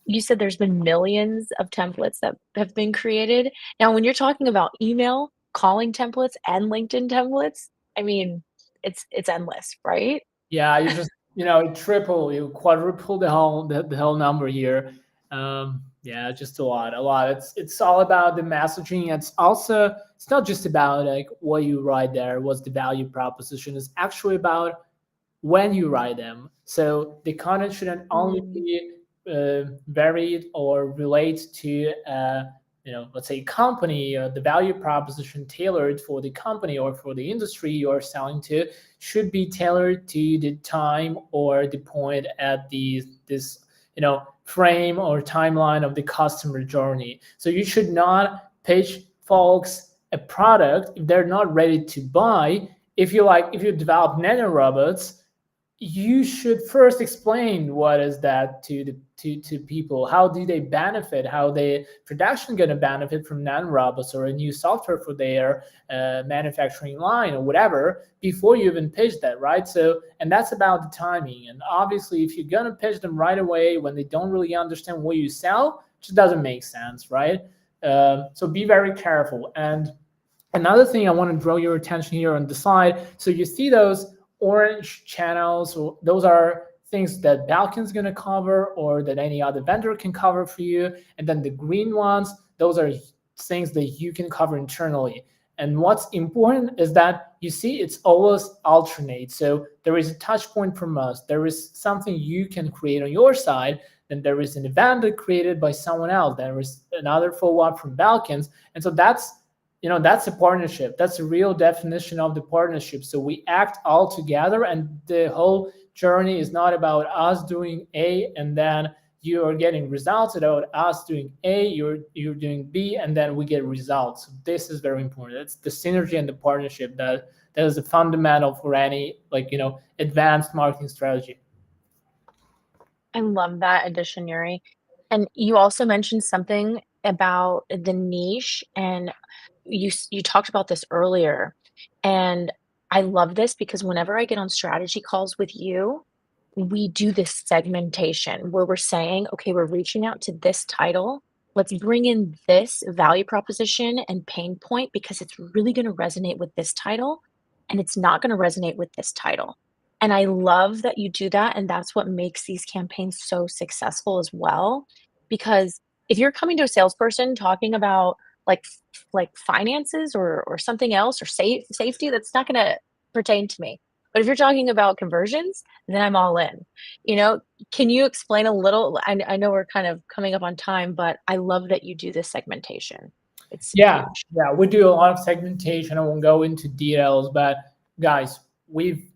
you said there's been millions of templates that have been created. Now, when you're talking about email, calling templates, and LinkedIn templates, I mean, it's endless, right? Yeah, you just you quadruple the whole number here. Yeah, just a lot, a lot. It's all about the messaging. It's not just about like what you write there, what's the value proposition. It's actually about when you write them. So the content shouldn't only Mm, be varied or relate to let's say company, the value proposition tailored for the company or for the industry you're selling to should be tailored to the time or the point at this frame or timeline of the customer journey. So you should not pitch folks a product if they're not ready to buy. If you develop nanorobots, you should first explain what is that to people. How do they benefit? How the production going to benefit from non-robots or a new software for their manufacturing line or whatever before you even pitch that, right? So, and that's about the timing. And obviously, if you're going to pitch them right away when they don't really understand what you sell, it just doesn't make sense, right? So be very careful. And another thing I want to draw your attention here on the slide. So you see those orange channels, or those are things that Balkan's going to cover or that any other vendor can cover for you. And then the green ones, those are things that you can cover internally. And what's important is that you see it's always alternate. So there is a touch point from us. There is something you can create on your side. Then there is an event that created by someone else. There is another follow-up from Balkans. And so that's a partnership. That's a real definition of the partnership. So we act all together, and the whole journey is not about us doing A and then you are getting results. It's about us doing A, you're doing B, and then we get results. So this is very important. It's the synergy and the partnership that is the fundamental for any advanced marketing strategy. I love that addition, Yuri. And you also mentioned something about the niche, and you talked about this earlier. And I love this because whenever I get on strategy calls with you, we do this segmentation where we're saying, okay, we're reaching out to this title. Let's bring in this value proposition and pain point because it's really going to resonate with this title and it's not going to resonate with this title. And I love that you do that. And that's what makes these campaigns so successful as well. Because if you're coming to a salesperson talking about like finances or something else or safety, that's not going to pertain to me. But if you're talking about conversions, then I'm all in. You know, can you explain a little? I know we're kind of coming up on time, but I love that you do this segmentation. It's Yeah, huge. yeah, we do a lot of segmentation. I won't go into details, but guys, we've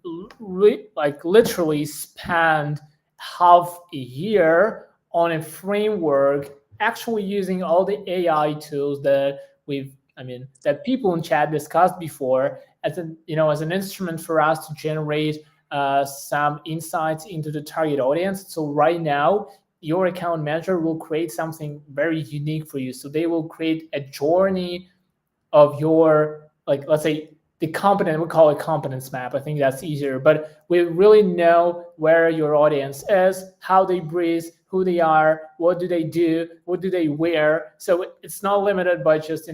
like literally spent half a year on a framework, actually using all the AI tools that that people in chat discussed before as an instrument for us to generate some insights into the target audience. So right now, your account manager will create something very unique for you. So they will create a journey of your, like, let's say the competent, we call it competence map. I think that's easier, but we really know where your audience is, how they breathe, who they are, what do they do, what do they wear. So it's not limited by just,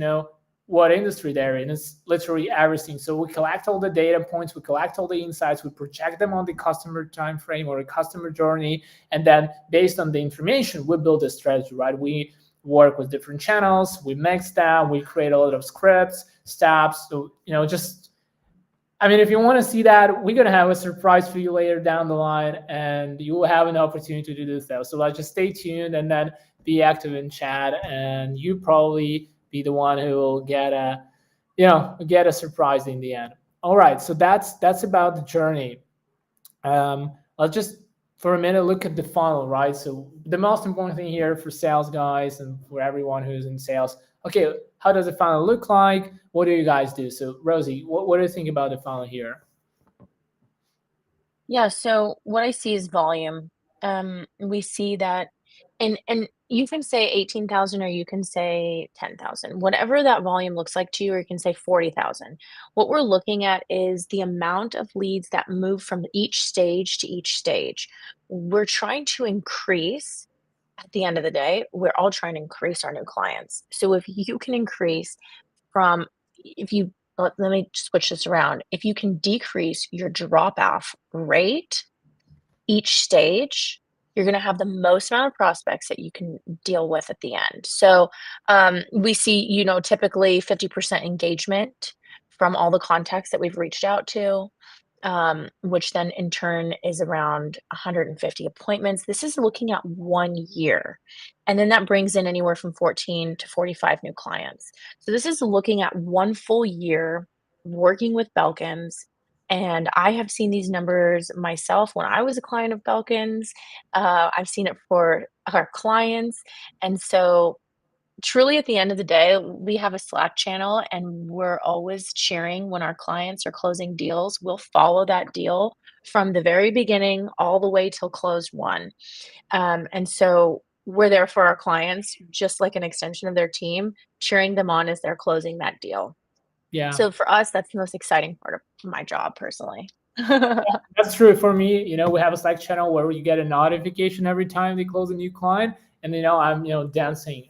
what industry they're in. It's literally everything. So we collect all the data points, we collect all the insights, we project them on the customer time frame or a customer journey, and then based on the information, we build a strategy, right? We work with different channels, we mix them, we create a lot of scripts, steps. So, if you want to see that, we're going to have a surprise for you later down the line, and you will have an opportunity to do so. So let's just stay tuned and then be active in chat, and you probably be the one who will get a surprise in the end. All right, so that's about the journey. Let's just for a minute look at the funnel, right? So the most important thing here for sales guys and for everyone who's in sales, okay, how does the funnel look like? What do you guys do? So Rosie, what do you think about the funnel here? Yeah, so what I see is volume. We see that and you can say 18,000 or you can say 10,000. Whatever that volume looks like to you, or you can say 40,000. What we're looking at is the amount of leads that move from each stage to each stage. We're trying to increase at the end of the day, we're all trying to increase our new clients. So if you can increase from if you let me switch this around. If you can decrease your drop off rate each stage, you're going to have the most amount of prospects that you can deal with at the end. So we see, typically 50% engagement from all the contacts that we've reached out to, which then in turn is around 150 appointments. This is looking at 1 year. And then that brings in anywhere from 14 to 45 new clients. So this is looking at 1 full year working with Belkins. And I have seen these numbers myself when I was a client of Belkins. I've seen it for our clients. And so Truly, at the end of the day, we have a Slack channel and we're always cheering when our clients are closing deals. We'll follow that deal from the very beginning all the way till closed one. And so we're there for our clients, just like an extension of their team, cheering them on as they're closing that deal. Yeah. So for us, that's the most exciting part of my job personally. That's true for me. We have a Slack channel where you get a notification every time they close a new client, and I'm dancing.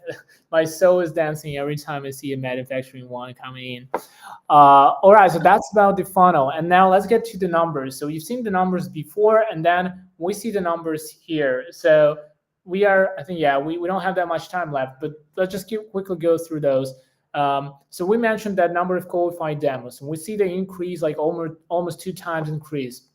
My soul is dancing every time I see a manufacturing one coming in. All right, so that's about the funnel, and now let's get to the numbers. So you've seen the numbers before, and then we see the numbers here. So I think, yeah, we don't have that much time left, but let's just quickly go through those. So we mentioned that number of qualified demos, and we see the increase, like almost 2 times increase.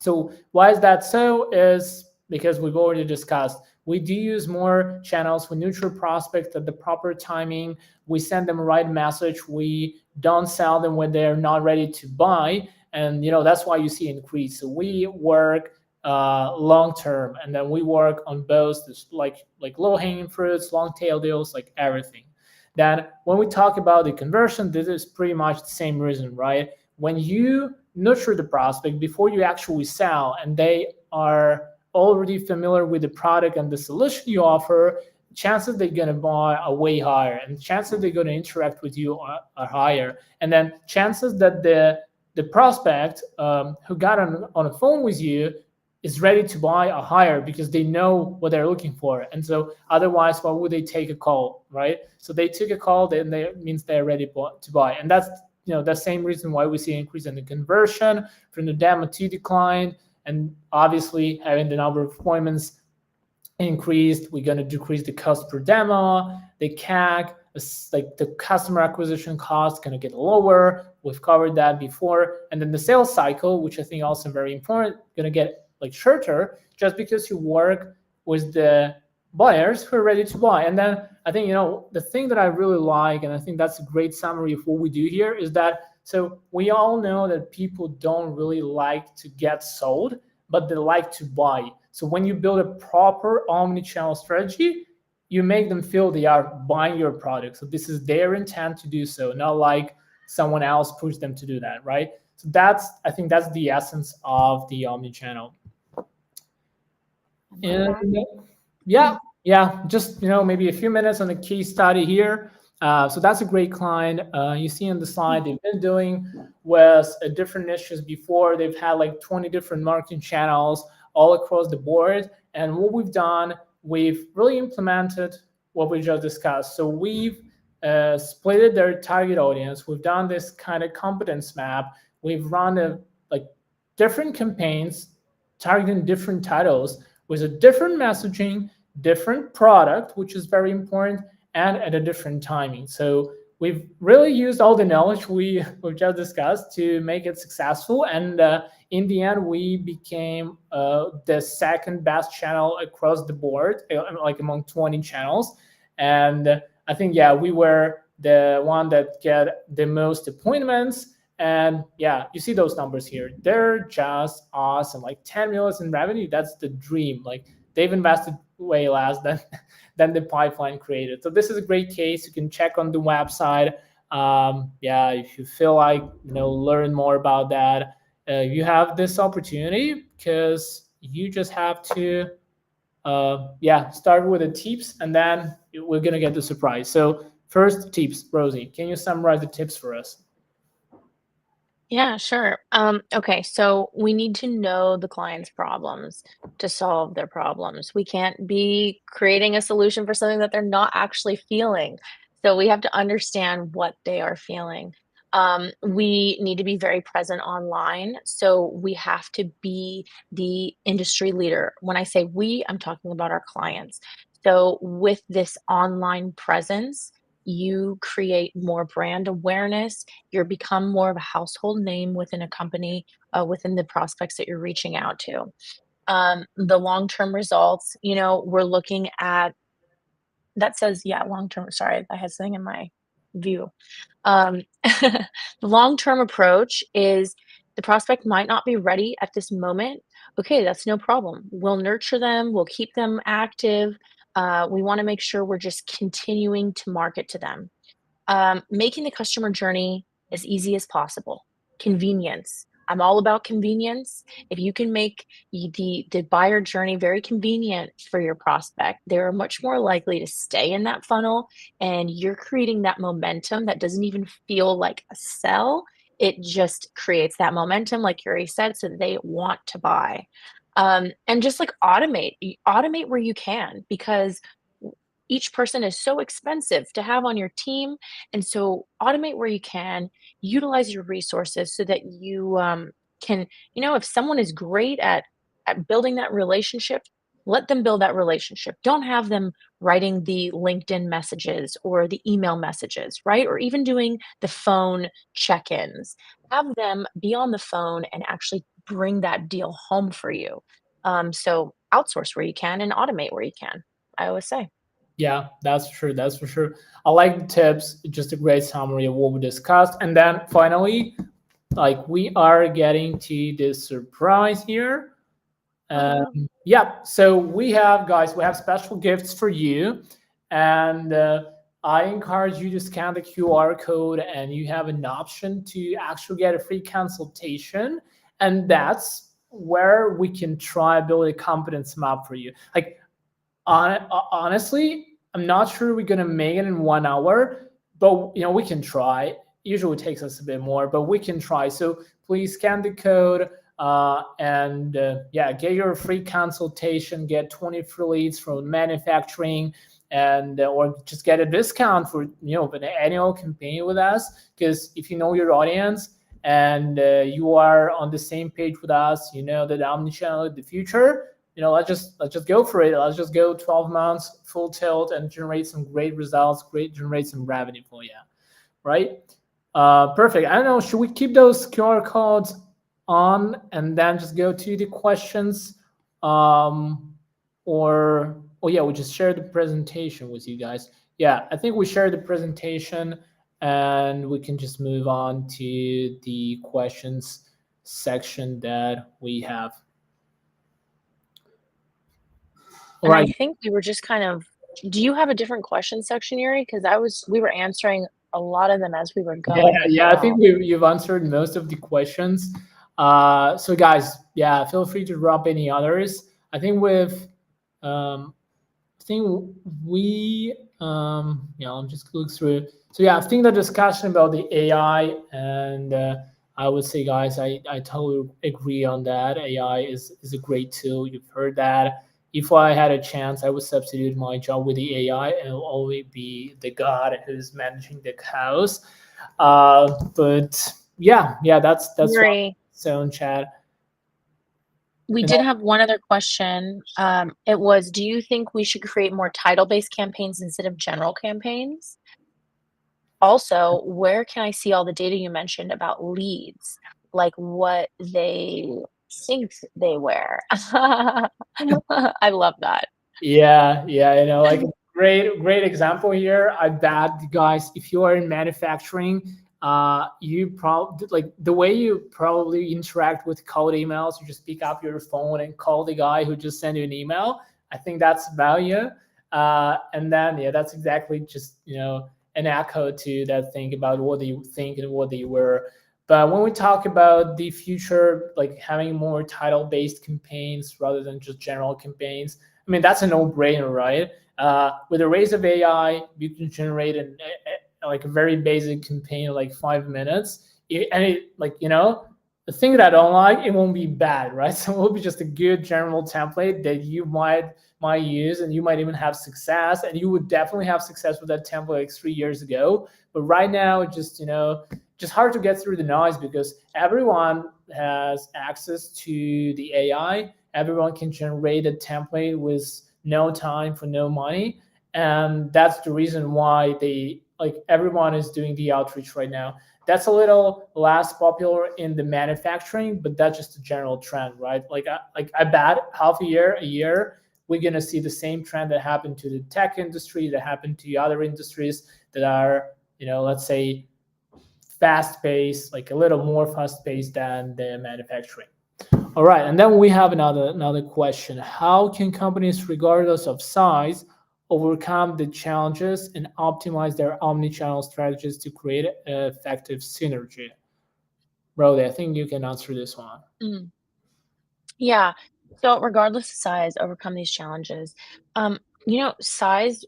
So why is that so? Is because we've already discussed. We do use more channels for neutral prospects at the proper timing. We send them the right message. We don't sell them when they're not ready to buy, and that's why you see increase. So we work long term, and then we work on both this, like low hanging fruits, long tail deals, like everything. Then when we talk about the conversion, this is pretty much the same reason, right? When you nurture the prospect before you actually sell, and they are already familiar with the product and the solution you offer, chances they're going to buy are way higher, and chances they're going to interact with you are higher. And then chances that the prospect who got on a phone with you is ready to buy are higher, because they know what they're looking for. And so otherwise, why would they take a call, right? So they took a call, then that means they're ready to buy. And that's the same reason why we see an increase in the conversion from the demo to the client. And obviously, having the number of appointments increased, we're going to decrease the cost per demo, the CAC, like the customer acquisition cost, going to get lower. We've covered that before. And then the sales cycle, which I think also very important, going to get like shorter, just because you work with the buyers who are ready to buy. And then I think the thing that I really like, and I think that's a great summary of what we do here, is that so we all know that people don't really like to get sold, but they like to buy. So when you build a proper omni-channel strategy, you make them feel they are buying your product. So this is their intent to do so, not like someone else pushed them to do that, right? So I think that's the essence of the omni-channel. And yeah, just maybe a few minutes on the case study here. So that's a great client. You see on the slide, they've been doing with different niches before. They've had like 20 different marketing channels all across the board. And what we've done, we've really implemented what we just discussed. So we've splitted their target audience. We've done this kind of competence map. We've run like different campaigns targeting different titles with a different messaging, different product, which is very important, and at a different timing. So we've really used all the knowledge we've just discussed to make it successful. And in the end, we became the second best channel across the board, like among 20 channels. And I think, yeah, we were the one that get the most appointments. And yeah, you see those numbers here. They're just awesome. Like 10 million in revenue, that's the dream. Like they've invested way less than the pipeline created. So this is a great case. You can check on the website. Yeah, if you feel like learn more about that, you have this opportunity, because you just have to start with the tips, and then we're gonna get the surprise. So first, tips. Rosie, can you summarize the tips for us? Yeah, sure. Okay, so we need to know the client's problems to solve their problems. We can't be creating a solution for something that they're not actually feeling. So we have to understand what they are feeling. We need to be very present online. So we have to be the industry leader. When I say we, I'm talking about our clients. So with this online presence, you create more brand awareness. You become more of a household name within a company, within the prospects that you're reaching out to. The long-term results, we're looking at that says, yeah, long-term. Sorry, I had something in my view. The long-term approach is the prospect might not be ready at this moment. Okay, that's no problem. We'll nurture them, we'll keep them active. We want to make sure we're just continuing to market to them. Making the customer journey as easy as possible. Convenience. I'm all about convenience. If you can make the buyer journey very convenient for your prospect, they're much more likely to stay in that funnel, and you're creating that momentum that doesn't even feel like a sell. It just creates that momentum, like Yuri said, so that they want to buy. And just like automate where you can, because each person is so expensive to have on your team, and so automate where you can, utilize your resources so that you can, if someone is great at building that relationship, let them build that relationship. Don't have them writing the LinkedIn messages or the email messages, right? Or even doing the phone check-ins. Have them be on the phone and actually bring that deal home for you. So outsource where you can and automate where you can, I always say. Yeah, that's for sure. That's for sure. I like the tips. Just a great summary of what we discussed. And then finally, like we are getting to this surprise here. Oh no. Yeah, so we have special gifts for you. And I encourage you to scan the QR code, and you have an option to actually get a free consultation. And that's where we can try build a competence map for you. Like honestly, I'm not sure we're gonna make it in 1 hour, but we can try. Usually it takes us a bit more, but we can try. So please scan the code, and yeah, get your free consultation, get 20 free leads from manufacturing, and or just get a discount for an annual campaign with us. Because if you know your audience and you are on the same page with us, you know that omnichannel is the future. Let's just go for it. Let's just go 12 months full tilt and generate some great results, generate some revenue for you, right? Perfect. I don't know. Should we keep those QR codes on and then just go to the questions, or oh yeah, we just share the presentation with you guys. Yeah, I think we share the presentation, and we can just move on to the questions section that we have. All And I right. think we were just kind of, do you have a different question section, Yuri? Because we were answering a lot of them as we were Yeah, going as yeah, I think well. you've answered most of the questions. So guys, yeah, feel free to drop any others. I think um, I think we, yeah, I'm just look through. So yeah, I think the discussion about the AI, and I would say, guys, I totally agree on that. AI is a great tool. You've heard that. If I had a chance, I would substitute my job with the AI, and it will always be the god who's managing the cows. But yeah, that's what. Yuri, So in chat. we And did have one other question. It was, do you think we should create more title-based campaigns instead of general campaigns? Also, where can I see all the data you mentioned about leads, like what they think they wear? I love that. yeah, like a great example here. I bet, guys, if you are in manufacturing, you probably like the way you probably interact with cold emails. You just pick up your phone and call the guy who just sent you an email. I think that's about you. And then yeah, that's exactly just an echo to that thing about what they think and what they were. But when we talk about the future, like having more title based campaigns rather than just general campaigns, I mean, that's a no-brainer, right? With the rise of AI, you can generate like a very basic campaign in like 5 minutes. And it like, the thing that I don't like, it won't be bad, right? So it will be just a good general template that you might use, and you might even have success, and you would definitely have success with that template like 3 years ago. But right now, just hard to get through the noise because everyone has access to the AI. Everyone can generate a template with no time for no money, and that's the reason why they like everyone is doing the outreach right now. That's a little less popular in the manufacturing, but that's just a general trend, right? I bet half a year, we're gonna see the same trend that happened to the tech industry, that happened to other industries that are, let's say, fast paced, like a little more fast paced than the manufacturing. All right, and then we have another question. How can companies, regardless of size, overcome the challenges and optimize their omni-channel strategies to create effective synergy? Brody, I think you can answer this one. Mm, yeah. So regardless of size, overcome these challenges. Size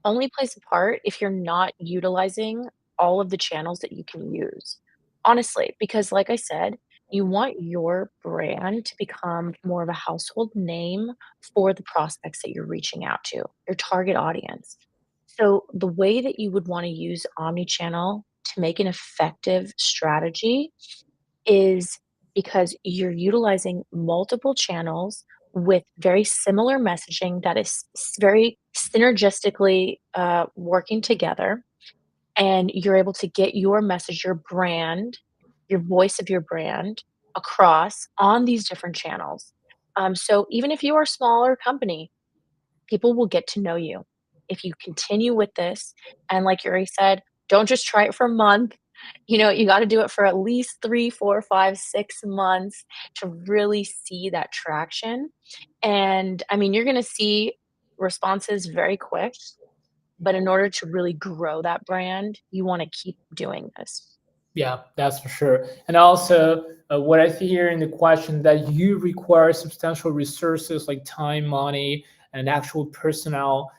only plays a part if you're not utilizing all of the channels that you can use. Honestly, because like I said, you want your brand to become more of a household name for the prospects that you're reaching out to, your target audience. So the way that you would want to use omnichannel to make an effective strategy is because you're utilizing multiple channels with very similar messaging that is very synergistically working together. And you're able to get your message, your brand, your voice of your brand across on these different channels. So even if you are a smaller company, people will get to know you. If you continue with this, and like Yuri said, don't just try it for a month. You got to do it for at least 3, 4, 5, 6 months to really see that traction. And I mean, you're going to see responses very quick, but in order to really grow that brand, you want to keep doing this. Yeah, that's for sure. And also, what I see here in the question that you require substantial resources like time, money, and actual personnel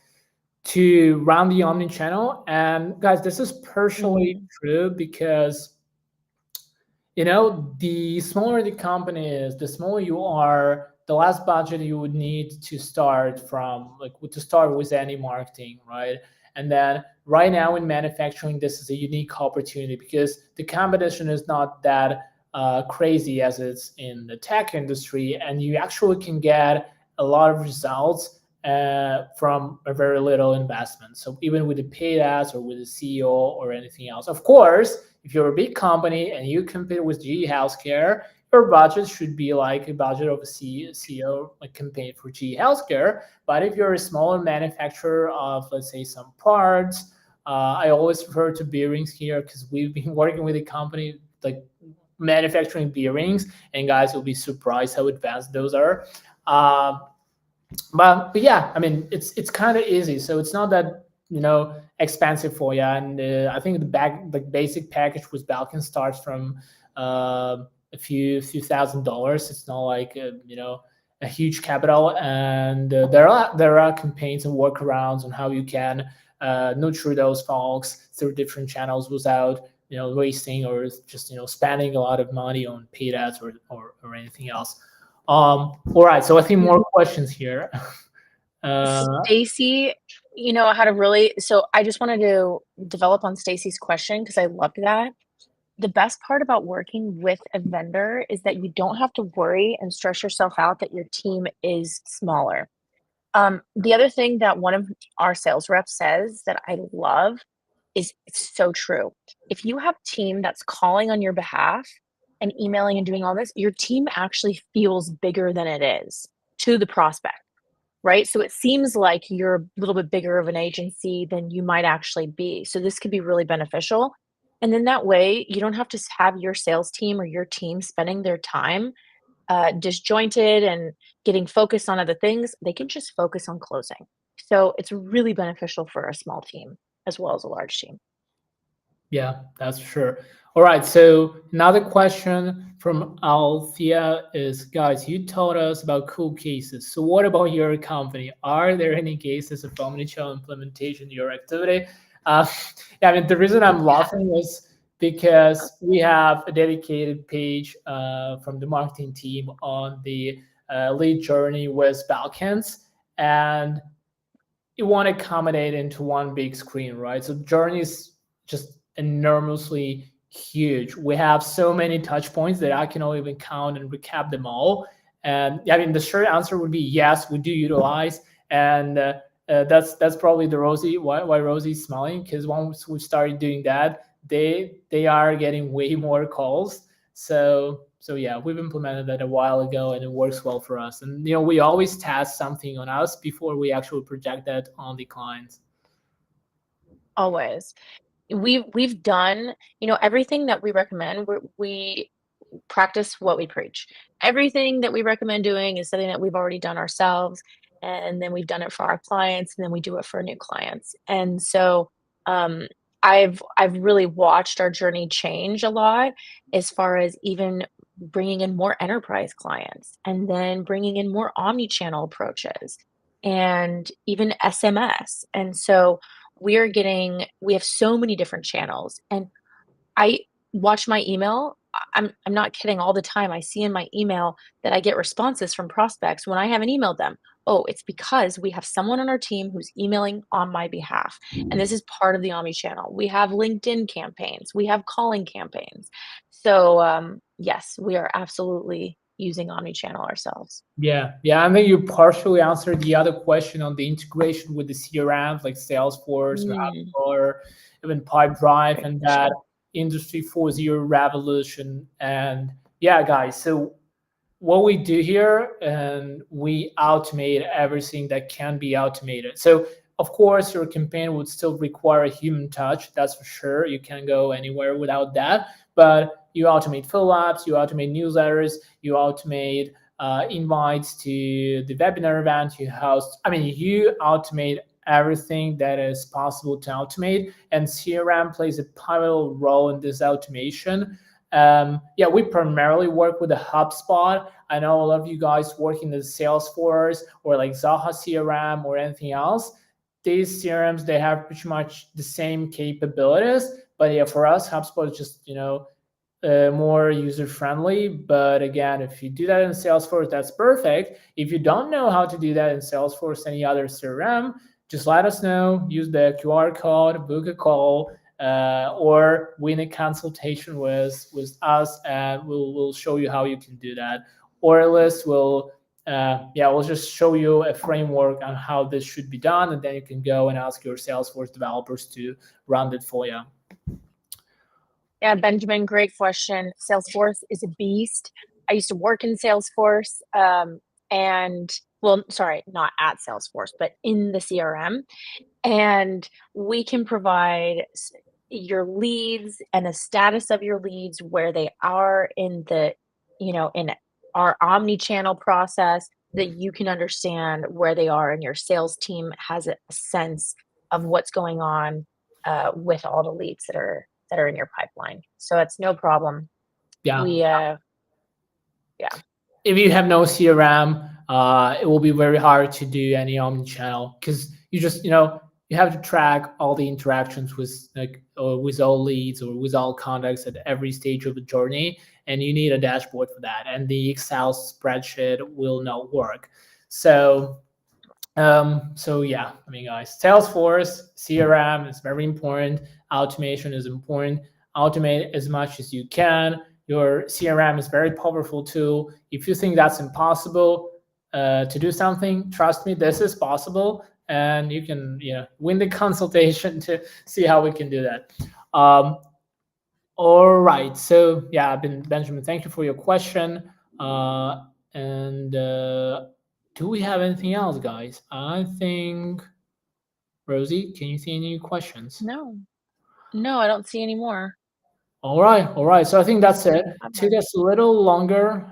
to run the omni channel. And guys, this is partially Mhm. true because the smaller the company is, the smaller you are, the less budget you would need to start from, like to start with any marketing, right? And then right now in manufacturing, this is a unique opportunity because the competition is not that crazy as it's in the tech industry, and you actually can get a lot of results from a very little investment. So even with the paid ads or with the CEO or anything else, of course, if you're a big company and you compete with GE Healthcare, your budget should be like a budget of a CEO like campaign for GE Healthcare. But if you're a smaller manufacturer of, let's say, some parts, I always refer to bearings here because we've been working with a company like manufacturing bearings, and guys will be surprised how advanced those are. Uh, but yeah, I mean it's kind of easy, so it's not that expensive for you. And I think the basic package with Balkan starts from a few $1,000s. It's not like a huge capital, and there are campaigns and workarounds on how you can nurture those folks through different channels without wasting or just spending a lot of money on paid ads or anything else. All right, so I think more questions here. Uh, Stacy, how to really so I just wanted to develop on Stacy's question because I loved that. The best part about working with a vendor is that you don't have to worry and stress yourself out that your team is smaller. The other thing that one of our sales reps says that I love is it's so true. If you have a team that's calling on your behalf and emailing and doing all this, your team actually feels bigger than it is to the prospect, right? So it seems like you're a little bit bigger of an agency than you might actually be. So this could be really beneficial. And then that way, you don't have to have your sales team or your team spending their time disjointed and getting focused on other things. They can just focus on closing. So it's really beneficial for a small team as well as a large team. Yeah, that's for sure. All right, so another question from Althea is, guys, you told us about cool cases. So what about your company? Are there any cases of omnichannel implementation in your activity? Uh, yeah, I mean, the reason I'm Yeah. laughing is because we have a dedicated page from the marketing team on the lead journey with Balkans, and you want to accommodate into one big screen, right? So journey is just enormously huge. We have so many touch points that I cannot even count and recap them all. And I mean, the short answer would be yes, we do utilize, and that's probably the Rosie why Rosie's smiling, because once we started doing that, they are getting way more calls. So yeah, we've implemented that a while ago, and it works well for us. And we always test something on us before we actually project that on the clients. Always. We've done, everything that we recommend, we practice what we preach. Everything that we recommend doing is something that we've already done ourselves. and then we've done it for our clients, and then we do it for new clients. And so, um, I've really watched our journey change a lot as far as even bringing in more enterprise clients and then bringing in more omni-channel approaches and even SMS. And so we have so many different channels, and I watch my email. I'm not kidding, all the time, I see in my email that I get responses from prospects when I haven't emailed them. Oh, it's because we have someone on our team who's emailing on my behalf, and this is part of the omni-channel. We have LinkedIn campaigns, we have calling campaigns. So, yes, we are absolutely using omni-channel ourselves. Yeah, yeah. I think you partially answered the other question on the integration with the CRM, like Salesforce Mm, or even Pipedrive great and that question. Industry 4.0 revolution. And yeah, guys, so what we do here, and we automate everything that can be automated. So of course your campaign would still require a human touch, that's for sure. You can't go anywhere without that. But you automate fill ups, you automate newsletters, you automate invites to the webinar event you host. I mean, you automate everything that is possible to automate, and CRM plays a pivotal role in this automation. Yeah, we primarily work with the HubSpot. I know a lot of you guys working in Salesforce or like Zaha CRM or anything else. These CRMs, they have pretty much the same capabilities, but yeah, for us, HubSpot is just more user friendly. But again, if you do that in Salesforce, that's perfect. If you don't know how to do that in Salesforce, any other CRM, just let us know. Use the QR code, book a call, or win a consultation with us, and we'll show you how you can do that. Or at least we'll just show you a framework on how this should be done, and then you can go and ask your Salesforce developers to run it for you. Yeah, Benjamin, great question. Salesforce is a beast. I used to work in Salesforce, and well, sorry, not at Salesforce, but in the CRM. And we can provide your leads and the status of your leads, where they are in in our omni-channel process, that you can understand where they are, and your sales team has a sense of what's going on with all the leads that are in your pipeline. So it's no problem. Yeah, We yeah, if you have no CRM, it will be very hard to do any omni-channel because you have to track all the interactions with with all leads or with all contacts at every stage of the journey, and you need a dashboard for that. And the Excel spreadsheet will not work. So so yeah, I mean, guys, Salesforce CRM is very important. Automation is important. Automate as much as you can. Your CRM is very powerful tool. If you think that's impossible to do something, trust me, this is possible, and you can win the consultation to see how we can do that. Um, all right. So yeah, Benjamin, thank you for your question. And do we have anything else, guys? I think Rosie, can you see any questions? no, no, I don't see any more. All right, all right. So I think that's it. Took Problem. us a little longer.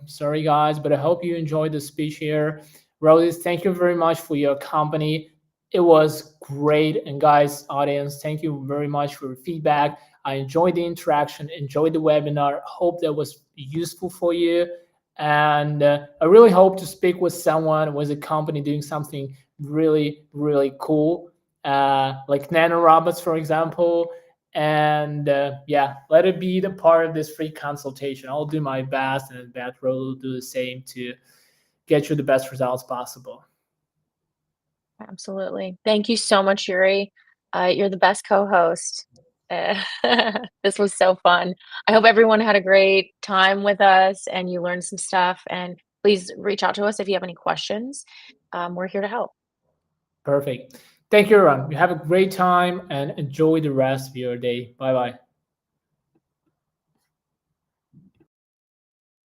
Sorry, guys, but I hope you enjoyed the speech here. Rose, thank you very much for your company. It was great. And guys, audience, thank you very much for your feedback. I enjoyed the interaction, enjoyed the webinar. Hope that was useful for you. And I really hope to speak with someone with a company doing something really, really cool, like Nano Robots, for example. And yeah, let it be the part of this free consultation. I'll do my best, and Beth will do the same to get you the best results possible. Absolutely. Thank you so much, Yuri. You're the best co-host. Uh, this was so fun. I hope everyone had a great time with us and you learned some stuff. And please reach out to us if you have any questions. We're here to help. Perfect. Thank you, everyone. You have a great time and enjoy the rest of your day. Bye bye.